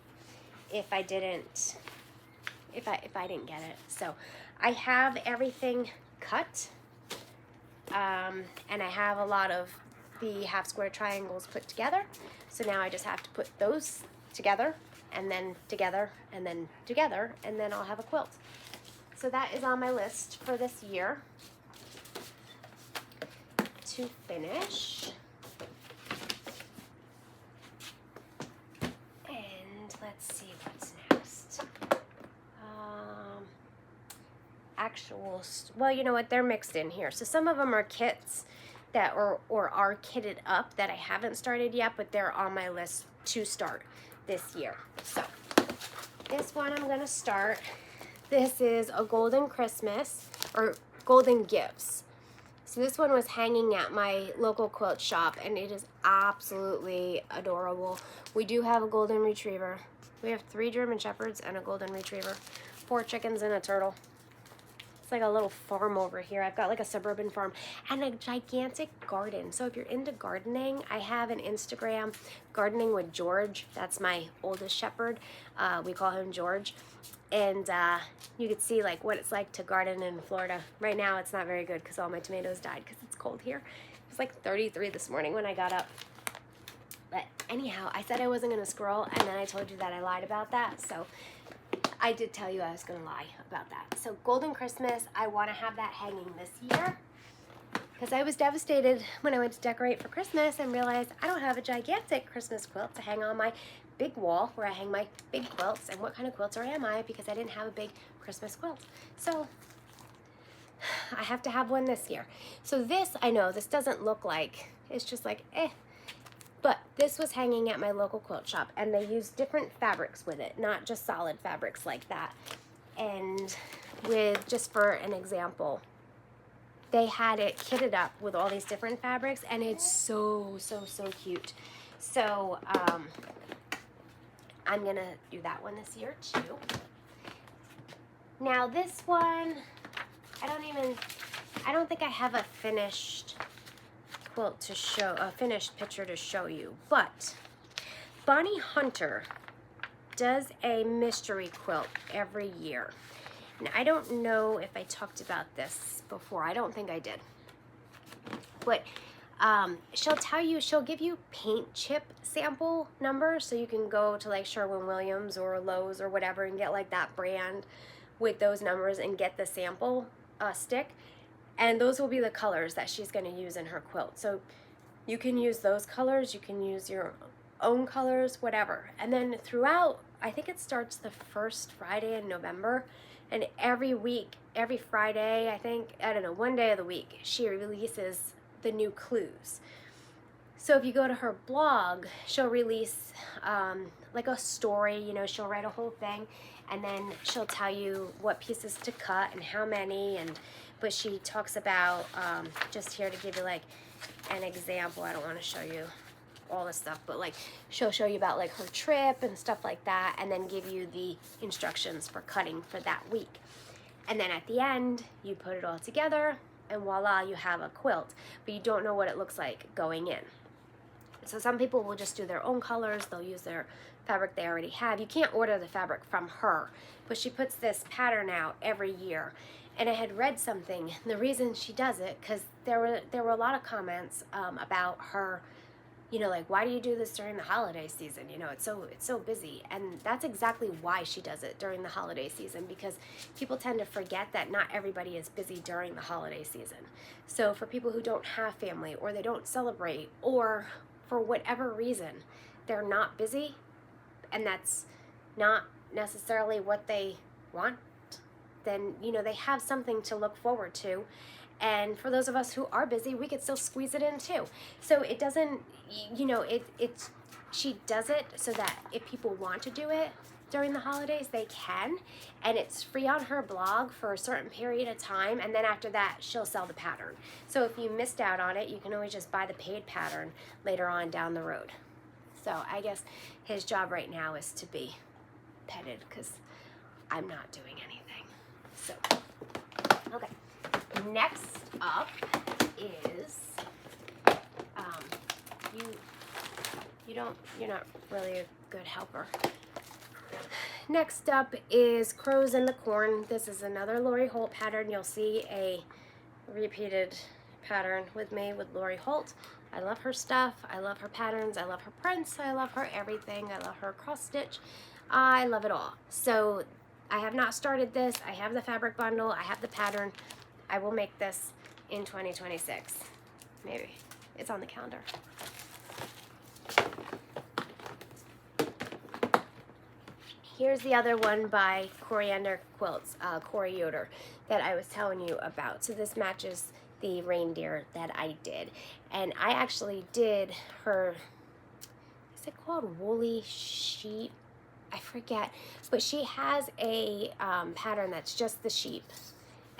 if I didn't get it? So I have everything cut, and I have a lot of the half square triangles put together. So now I just have to put those together, and then together, and then together, and then I'll have a quilt. So that is on my list for this year to finish. And let's see what's next. Well, you know what? They're mixed in here. So some of them are kits that or are kitted up that I haven't started yet, but they're on my list to start this year. So this one I'm going to start. This is a Golden Christmas, or Golden Gifts. So this one was hanging at my local quilt shop, and it is absolutely adorable. We do have a Golden Retriever. We have 3 German Shepherds and a Golden Retriever, 4 chickens and a turtle. It's like a little farm over here. I've got like a suburban farm and a gigantic garden. So if you're into gardening, I have an Instagram, Gardening with George. That's my oldest shepherd. We call him George. And you could see like what it's like to garden in Florida. Right now it's not very good because all my tomatoes died because it's cold here. It was like 33 this morning when I got up. But anyhow, I said I wasn't going to scroll, and then I told you that I lied about that. So I did tell you I was going to lie about that. So Golden Christmas, I want to have that hanging this year. because I was devastated when I went to decorate for Christmas and realized I don't have a gigantic Christmas quilt to hang on my big wall where I hang my big quilts. And what kind of quilter am I? Because I didn't have a big Christmas quilt. So I have to have one this year. So this, I know this doesn't look like, it's just like, eh. But this was hanging at my local quilt shop, and they use different fabrics with it, not just solid fabrics like that. And with, just for an example, they had it kitted up with all these different fabrics, and it's so, so, so cute. So I'm gonna do that one this year too. Now this one, I don't think I have a finished quilt to show, a finished picture to show you, but Bonnie Hunter does a mystery quilt every year. And I don't know if I talked about this before. I don't think I did. But she'll tell you, she'll give you paint chip sample numbers, so you can go to like Sherwin-Williams or Lowe's or whatever and get like that brand with those numbers and get the sample stick. And those will be the colors that she's going to use in her quilt. So you can use those colors, you can use your own colors, whatever. And then throughout, I think it starts the first Friday in November, and every week, every Friday, I think, I don't know, one day of the week, she releases the new clues. So if you go to her blog, she'll release like a story, you know, she'll write a whole thing, and then she'll tell you what pieces to cut and how many, but she talks about, just here to give you like an example, I don't want to show you all the stuff, but like she'll show you about like her trip and stuff like that, and then give you the instructions for cutting for that week. And then at the end, you put it all together, and voila, you have a quilt, but you don't know what it looks like going in. So some people will just do their own colors, they'll use their fabric they already have. You can't order the fabric from her, but she puts this pattern out every year. And I had read something, the reason she does it, because there were a lot of comments about her, you know, like, why do you do this during the holiday season? You know, it's so busy. And that's exactly why she does it during the holiday season, because people tend to forget that not everybody is busy during the holiday season. So for people who don't have family, or they don't celebrate, or for whatever reason they're not busy, and that's not necessarily what they want, then, you know, they have something to look forward to. And for those of us who are busy, we could still squeeze it in too. So it doesn't, you know, she does it so that if people want to do it during the holidays, they can. And it's free on her blog for a certain period of time. And then after that, she'll sell the pattern. So if you missed out on it, you can always just buy the paid pattern later on down the road. So I guess his job right now is to be petted, because I'm not doing anything. So, okay. Next up is, you're not really a good helper. Next up is Crows in the Corn. This is another Lori Holt pattern. You'll see a repeated pattern with me with Lori Holt. I love her stuff. I love her patterns. I love her prints. I love her everything. I love her cross stitch. I love it all. So I have not started this. I have the fabric bundle. I have the pattern. I will make this in 2026. Maybe. It's on the calendar. Here's the other one by Coriander Quilts, Cori Yoder, that I was telling you about. So this matches the reindeer that I did. And I actually did her, is it called Woolly Sheep? I forget. But she has a pattern that's just the sheep.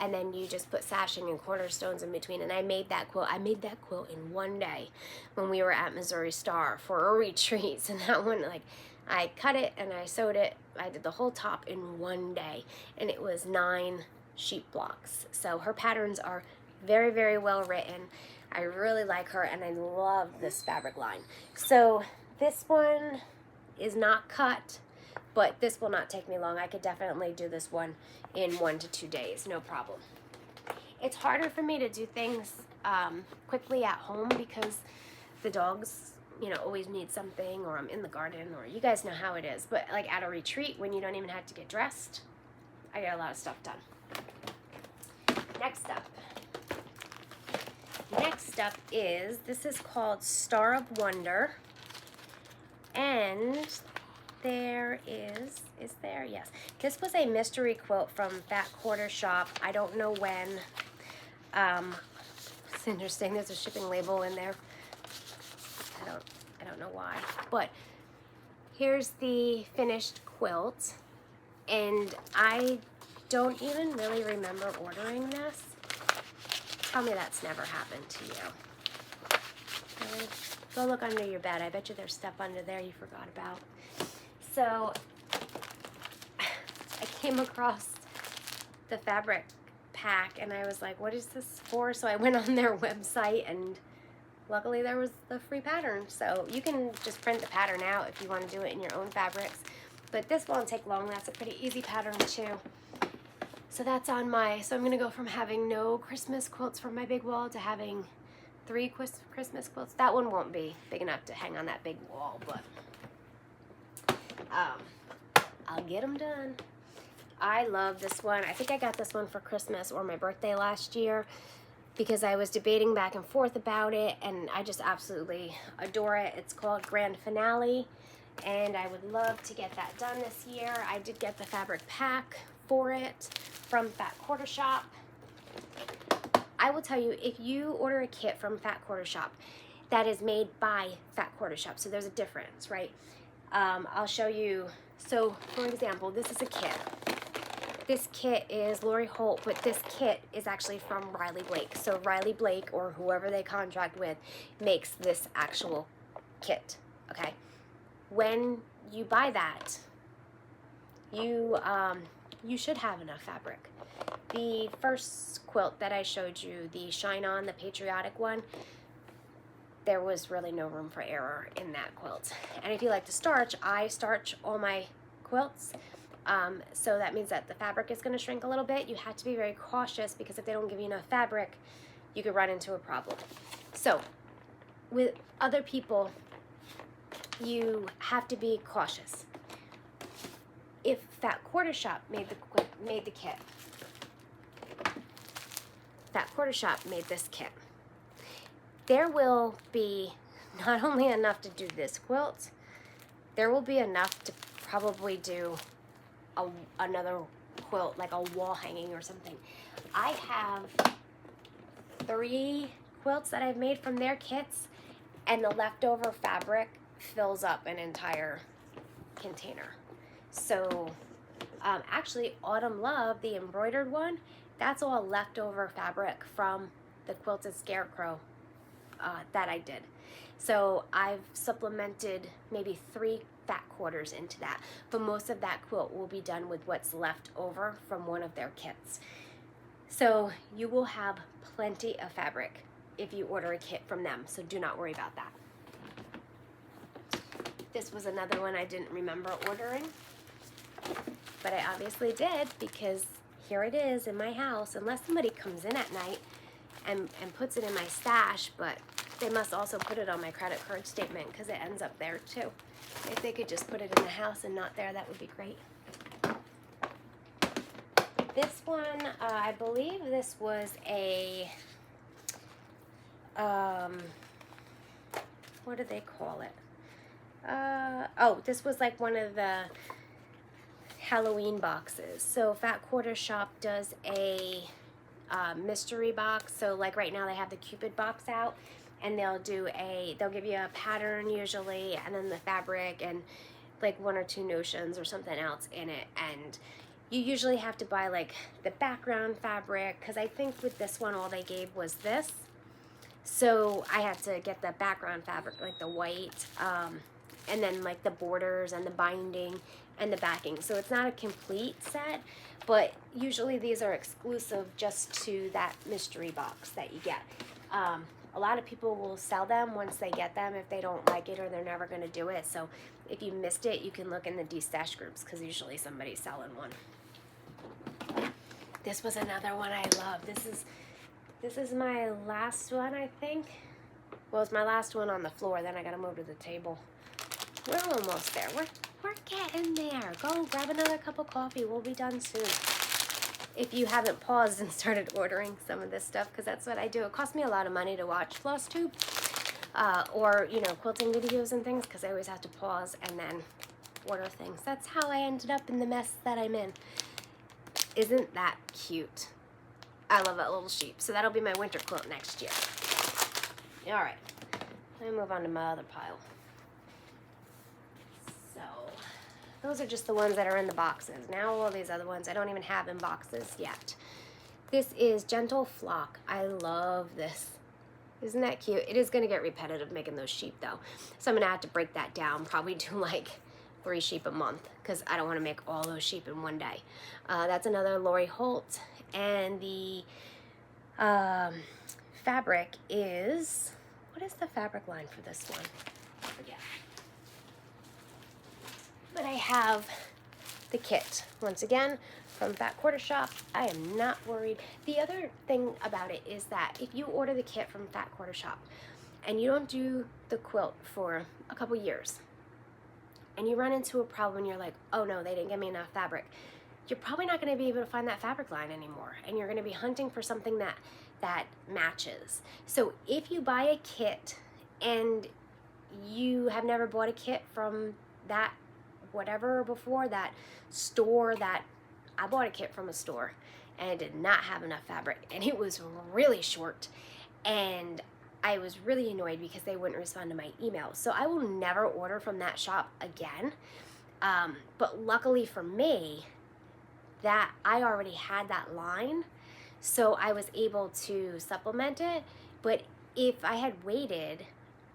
And then you just put sashing and cornerstones in between. And I made that quilt. I made that quilt in one day when we were at Missouri Star for a retreat. So that one, like, I cut it and I sewed it. I did the whole top in one day. And it was 9 sheep blocks. So her patterns are very, very well written. I really like her, and I love this fabric line. So this one is not cut, but this will not take me long. I could definitely do this one in 1 to 2 days, no problem. It's harder for me to do things quickly at home because the dogs, you know, always need something, or I'm in the garden, or you guys know how it is. But like at a retreat, when you don't even have to get dressed, I get a lot of stuff done. Next up. next up is, this is called Star of Wonder. And there is there? Yes. This was a mystery quilt from Fat Quarter Shop. I don't know when. It's interesting. There's a shipping label in there. I don't know why. But here's the finished quilt. And I don't even really remember ordering this. Tell me that's never happened to you. Go look under your bed. I bet you there's stuff under there you forgot about. So I came across the fabric pack and I was like, what is this for? So I went on their website and luckily there was the free pattern. So you can just print the pattern out if you want to do it in your own fabrics. But this won't take long. That's a pretty easy pattern too. So that's on my, so I'm going to go from having no Christmas quilts from my big wall to having 3 Christmas quilts. That one won't be big enough to hang on that big wall, but I'll get them done. I love this one. I think I got this one for Christmas or my birthday last year because I was debating back and forth about it, and I just absolutely adore it. It's called Grand Finale, and I would love to get that done this year. I did get the fabric pack for it from Fat Quarter Shop. I will tell you, if you order a kit from Fat Quarter Shop, that is made by Fat Quarter Shop, so there's a difference, right? I'll show you. So, for example, this is a kit. This kit is Lori Holt, but this kit is actually from Riley Blake. So Riley Blake, or whoever they contract with, makes this actual kit, okay? When you buy that, you should have enough fabric. The first quilt that I showed you, the Shine On, the patriotic one, there was really no room for error in that quilt. And if you like to starch, I starch all my quilts. So that means that the fabric is going to shrink a little bit. You have to be very cautious because if they don't give you enough fabric, you could run into a problem. So with other people, you have to be cautious. If Fat Quarter Shop made the kit, Fat Quarter Shop made this kit, there will be not only enough to do this quilt, there will be enough to probably do another quilt, like a wall hanging or something. I have 3 quilts that I've made from their kits, and the leftover fabric fills up an entire container. So actually Autumn Love, the embroidered one, that's all leftover fabric from the Quilted Scarecrow that I did. So I've supplemented maybe 3 fat quarters into that, but most of that quilt will be done with what's left over from one of their kits. So you will have plenty of fabric if you order a kit from them, so do not worry about that. This was another one I didn't remember ordering, but I obviously did because here it is in my house, unless somebody comes in at night and puts it in my stash, but they must also put it on my credit card statement because it ends up there too. If they could just put it in the house and not there, that would be great. This one, I believe this was a, what do they call it? Oh, this was like one of the Halloween boxes. So Fat Quarter Shop does a mystery box. So like right now they have the Cupid box out, and they'll give you a pattern usually, and then the fabric and like 1 or 2 notions or something else in it. And you usually have to buy like the background fabric, because I think with this one all they gave was this. So I had to get the background fabric, like the white, and then like the borders and the binding and the backing. So it's not a complete set, but usually these are exclusive just to that mystery box that you get. A lot of people will sell them once they get them if they don't like it or they're never going to do it. So if you missed it, you can look in the de-stash groups because usually somebody's selling one. This was another one I love. This is my last one, I think. Well, it's my last one on the floor. Then I got to move to the table. We're almost there. We're getting there. Go grab another cup of coffee. We'll be done soon. if you haven't paused and started ordering some of this stuff, because that's what I do. It costs me a lot of money to watch FlossTube or, you know, quilting videos and things, because I always have to pause and then order things. That's how I ended up in the mess that I'm in. Isn't that cute? I love that little sheep. So that'll be my winter quilt next year. All right, let me move on to my other pile. So those are just the ones that are in the boxes. Now all these other ones I don't even have in boxes yet. This is Gentle Flock. I love this. Isn't that cute? It is going to get repetitive making those sheep though. So I'm going to have to break that down, probably do like 3 sheep a month, because I don't want to make all those sheep in one day. That's another Lori Holt. And the fabric is, what is the fabric line for this one? I forget. But I have the kit, once again, from Fat Quarter Shop. I am not worried. The other thing about it is that if you order the kit from Fat Quarter Shop and you don't do the quilt for a couple years, and you run into a problem and you're like, oh no, they didn't give me enough fabric, you're probably not going to be able to find that fabric line anymore, and you're going to be hunting for something that matches. So if you buy a kit and you have never bought a kit from that whatever before, that store, that I bought a kit from a store and it did not have enough fabric, and it was really short, and I was really annoyed because they wouldn't respond to my email. So I will never order from that shop again. But luckily for me, that I already had that line, so I was able to supplement it. But if I had waited,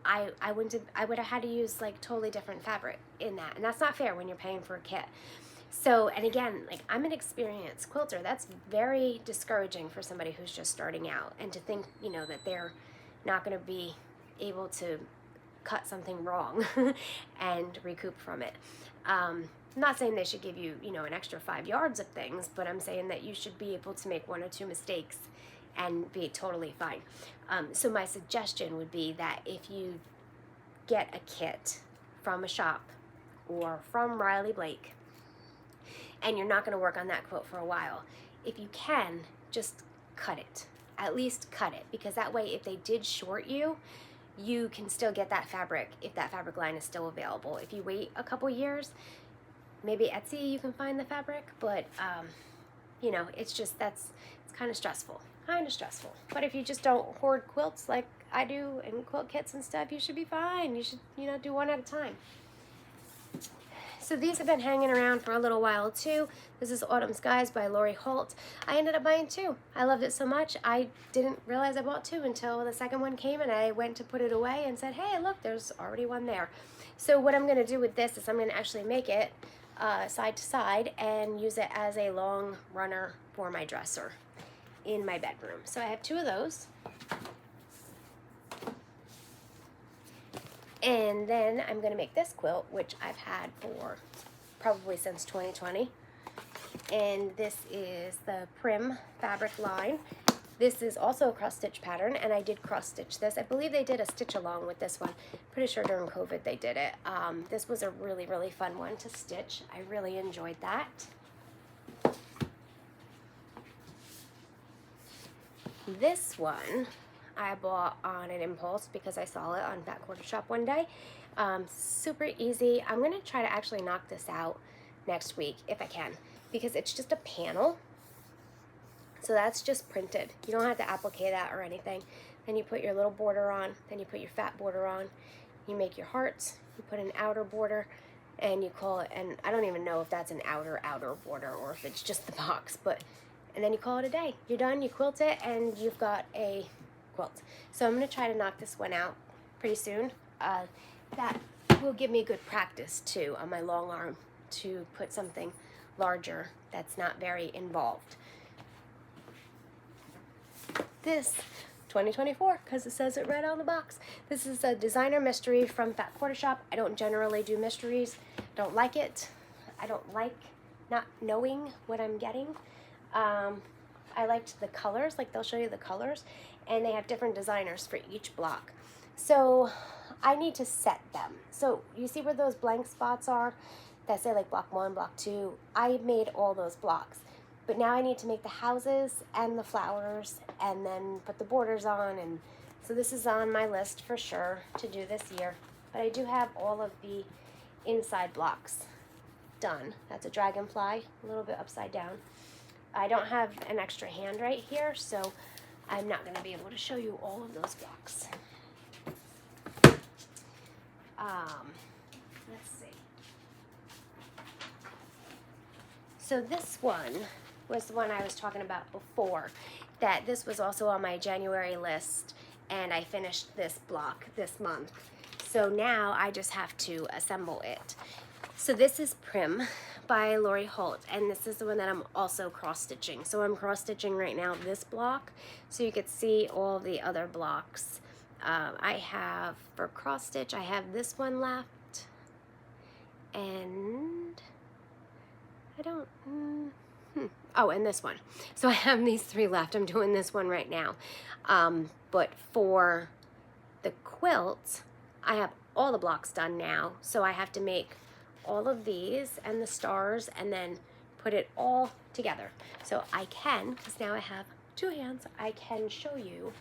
I would have had to use like totally different fabric in that, and that's not fair when you're paying for a kit. So, and again, like, I'm an experienced quilter. That's very discouraging for somebody who's just starting out, and to think, you know, that they're not going to be able to cut something wrong and recoup from it. I'm not saying they should give you, you know, an extra 5 yards of things, but I'm saying that you should be able to make 1 or 2 mistakes and be totally fine. So my suggestion would be that if you get a kit from a shop or from Riley Blake, and you're not going to work on that quilt for a while, if you can, just cut it. At least cut it, because that way if they did short you, you can still get that fabric if that fabric line is still available. If you wait a couple years, maybe Etsy you can find the fabric, but you know, it's kind of stressful. But if you just don't hoard quilts like I do and quilt kits and stuff, you should be fine. You should, you know, do one at a time. So these have been hanging around for a little while too. This is Autumn Skies by Lori Holt. I ended up buying 2. I loved it so much, I didn't realize I bought 2 until the second one came, and I went to put it away and said, hey, look, there's already one there. So what I'm going to do with this is I'm going to actually make it side to side and use it as a long runner for my dresser in my bedroom. So I have 2 of those. And then I'm going to make this quilt, which I've had for probably since 2020. And this is the Prim fabric line. This is also a cross stitch pattern, and I did cross stitch this. I believe they did a stitch along with this one. Pretty sure during COVID they did it. This was a really, really fun one to stitch. I really enjoyed that. This one I bought on an impulse because I saw it on Fat Quarter Shop one day. Super easy. I'm going to try to actually knock this out next week if I can, because it's just a panel. So that's just printed. You don't have to applique that or anything. Then you put your little border on, then you put your fat border on. You make your hearts, you put an outer border, and you call it, and I don't even know if that's an outer border or if it's just the box, and then you call it a day. You're done, you quilt it, and you've got a quilt. So I'm going to try to knock this one out pretty soon. That will give me good practice too on my long arm to put something larger that's not very involved. This 2024, because it says it right on the box. This is a designer mystery from Fat Quarter Shop. I don't generally do mysteries. Don't like it. I don't like not knowing what I'm getting. I liked the colors, like they'll show you the colors, and they have different designers for each block. So I need to set them. So you see where those blank spots are that say like block 1, block 2? I made all those blocks. But now I need to make the houses and the flowers and then put the borders on, and so this is on my list for sure to do this year. But I do have all of the inside blocks done. That's a dragonfly, a little bit upside down. I don't have an extra hand right here, so I'm not going to be able to show you all of those blocks. Let's see. So this one was the one I was talking about before, that this was also on my January list, and I finished this block this month. So now I just have to assemble it. So this is Prim by Lori Holt, and this is the one that I'm also cross-stitching. So I'm cross-stitching right now this block, so you could see all the other blocks. I have, for cross-stitch, I have this one left, and I don't, oh, and this one. So I have these 3 left. I'm doing this one right now. But for the quilt, I have all the blocks done now, so I have to make all of these and the stars and then put it all together. So I can, because now I have 2 hands, I can show you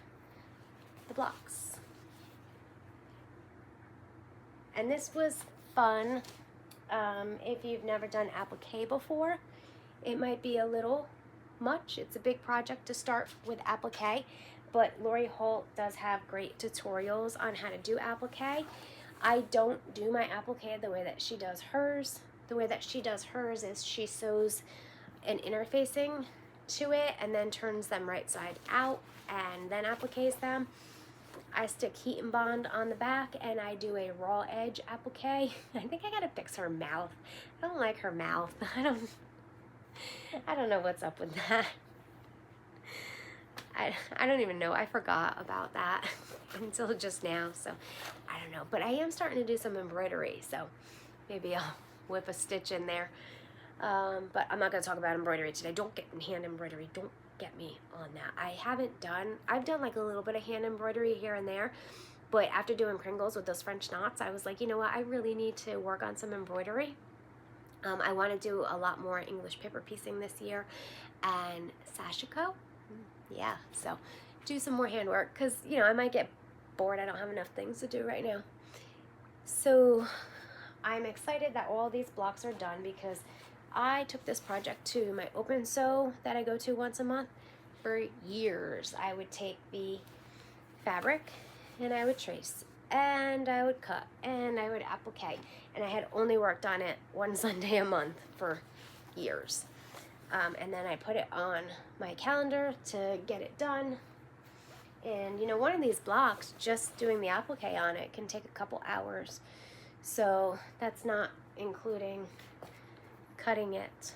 the blocks. And this was fun. If you've never done applique before, it might be a little much. It's a big project to start with applique, but Lori Holt does have great tutorials on how to do applique. I don't do my applique the way that she does hers. The way that she does hers is she sews an interfacing to it and then turns them right side out and then appliques them. I stick heat and bond on the back, and I do a raw edge applique. I think I gotta fix her mouth. I don't like her mouth. I don't know what's up with that. I don't even know. I forgot about that until just now, so I don't know. But I am starting to do some embroidery, so maybe I'll whip a stitch in there. But I'm not going to talk about embroidery today. Don't get hand embroidery. Don't get me on that. I've done like a little bit of hand embroidery here and there, but after doing Kringles with those French knots, I was like, you know what? I really need to work on some embroidery. I want to do a lot more English paper piecing this year and sashiko. Yeah, so do some more handwork because, you know, I might get bored. I don't have enough things to do right now. So I'm excited that all these blocks are done because I took this project to my open sew that I go to once a month. For years, I would take the fabric and I would trace and I would cut and I would applique, and I had only worked on it one Sunday a month for years. And then I put it on my calendar to get it done. And you know, one of these blocks, just doing the applique on it can take a couple hours. So that's not including cutting it.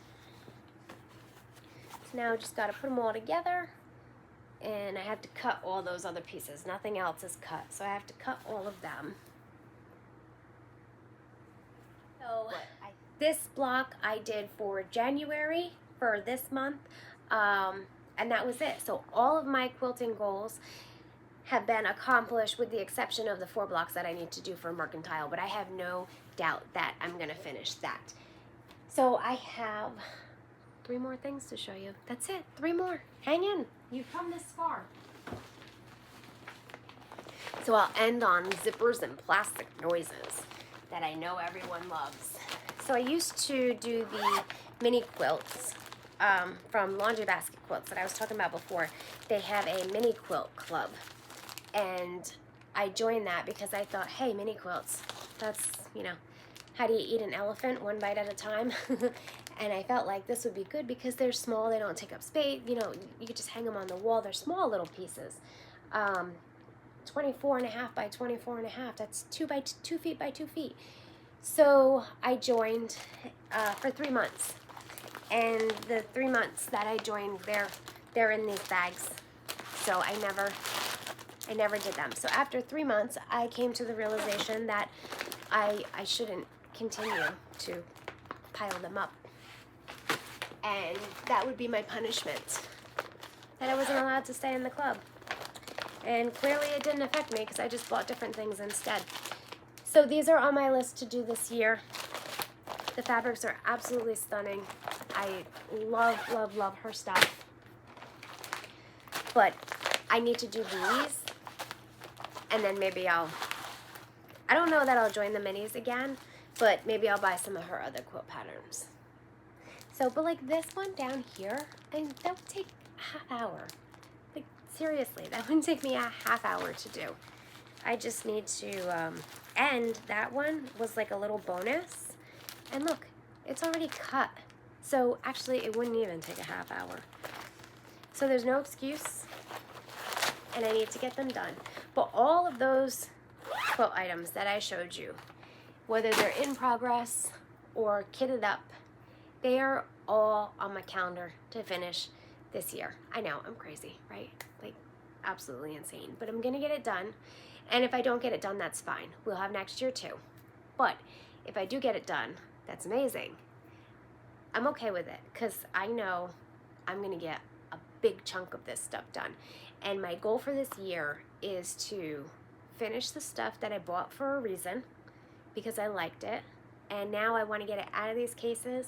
So now I just got to put them all together, and I have to cut all those other pieces. Nothing else is cut, so I have to cut all of them. So this block I did for January for this month, and that was it. So all of my quilting goals have been accomplished with the exception of the 4 blocks that I need to do for Mercantile, but I have no doubt that I'm going to finish that. So I have 3 more things to show you. That's it. 3 more. Hang in. You've come this far. So I'll end on zippers and plastic noises that I know everyone loves. So I used to do the mini quilts from Laundry Basket Quilts that I was talking about before. They have a mini quilt club, and I joined that because I thought, hey, mini quilts, that's, you know, how do you eat an elephant? 1 bite at a time. And I felt like this would be good because they're small, they don't take up space, you know, you could just hang them on the wall. They're small little pieces. 24.5 by 24.5, that's 2 feet by 2 feet. So I joined for 3 months. And the 3 months that I joined, they're in these bags. So I never did them. So after 3 months, I came to the realization that I shouldn't continue to pile them up. And that would be my punishment, that I wasn't allowed to stay in the club. And clearly it didn't affect me because I just bought different things instead. So these are on my list to do this year. The fabrics are absolutely stunning. I love, love, love her stuff. But I need to do these, and then maybe I don't know that I'll join the minis again, but maybe I'll buy some of her other quilt patterns. So, but like this one down here, and that would take a half hour. Like seriously, that wouldn't take me a half hour to do. I just need to, and that one was like a little bonus. And look, it's already cut. So actually it wouldn't even take a half hour. So there's no excuse, and I need to get them done. But all of those quilt items that I showed you, whether they're in progress or kitted up, they are all on my calendar to finish this year. I know, I'm crazy, right? Like, absolutely insane. But I'm gonna get it done. And if I don't get it done, that's fine. We'll have next year too. But if I do get it done, that's amazing. I'm okay with it, because I know I'm gonna get a big chunk of this stuff done. And my goal for this year is to finish the stuff that I bought for a reason, because I liked it. And now I want to get it out of these cases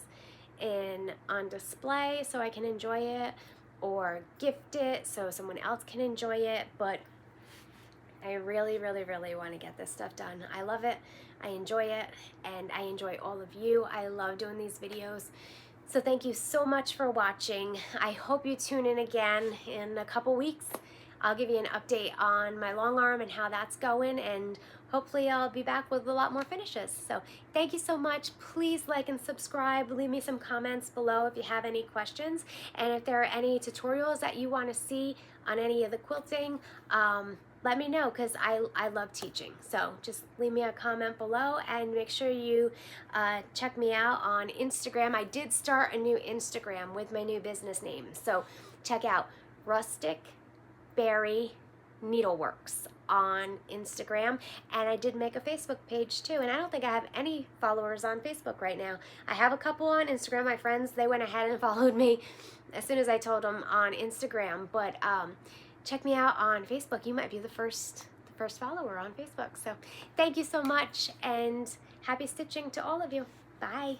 and on display so I can enjoy it, or gift it so someone else can enjoy it. But I really, really, really want to get this stuff done. I love it. I enjoy it, and I enjoy all of you. I love doing these videos. So thank you so much for watching. I hope you tune in again in a couple weeks. I'll give you an update on my long arm and how that's going, and hopefully I'll be back with a lot more finishes. So thank you so much. Please like and subscribe. Leave me some comments below if you have any questions, and if there are any tutorials that you want to see on any of the quilting, let me know, because I love teaching. So just leave me a comment below, and make sure you check me out on Instagram. I did start a new Instagram with my new business name. So check out Rustic Berry Needleworks on Instagram, and I did make a Facebook page too, and I don't think I have any followers on Facebook right now. I have a couple on Instagram. My friends, they went ahead and followed me as soon as I told them on Instagram, but check me out on Facebook. You might be the first follower on Facebook. So thank you so much, and happy stitching to all of you. Bye.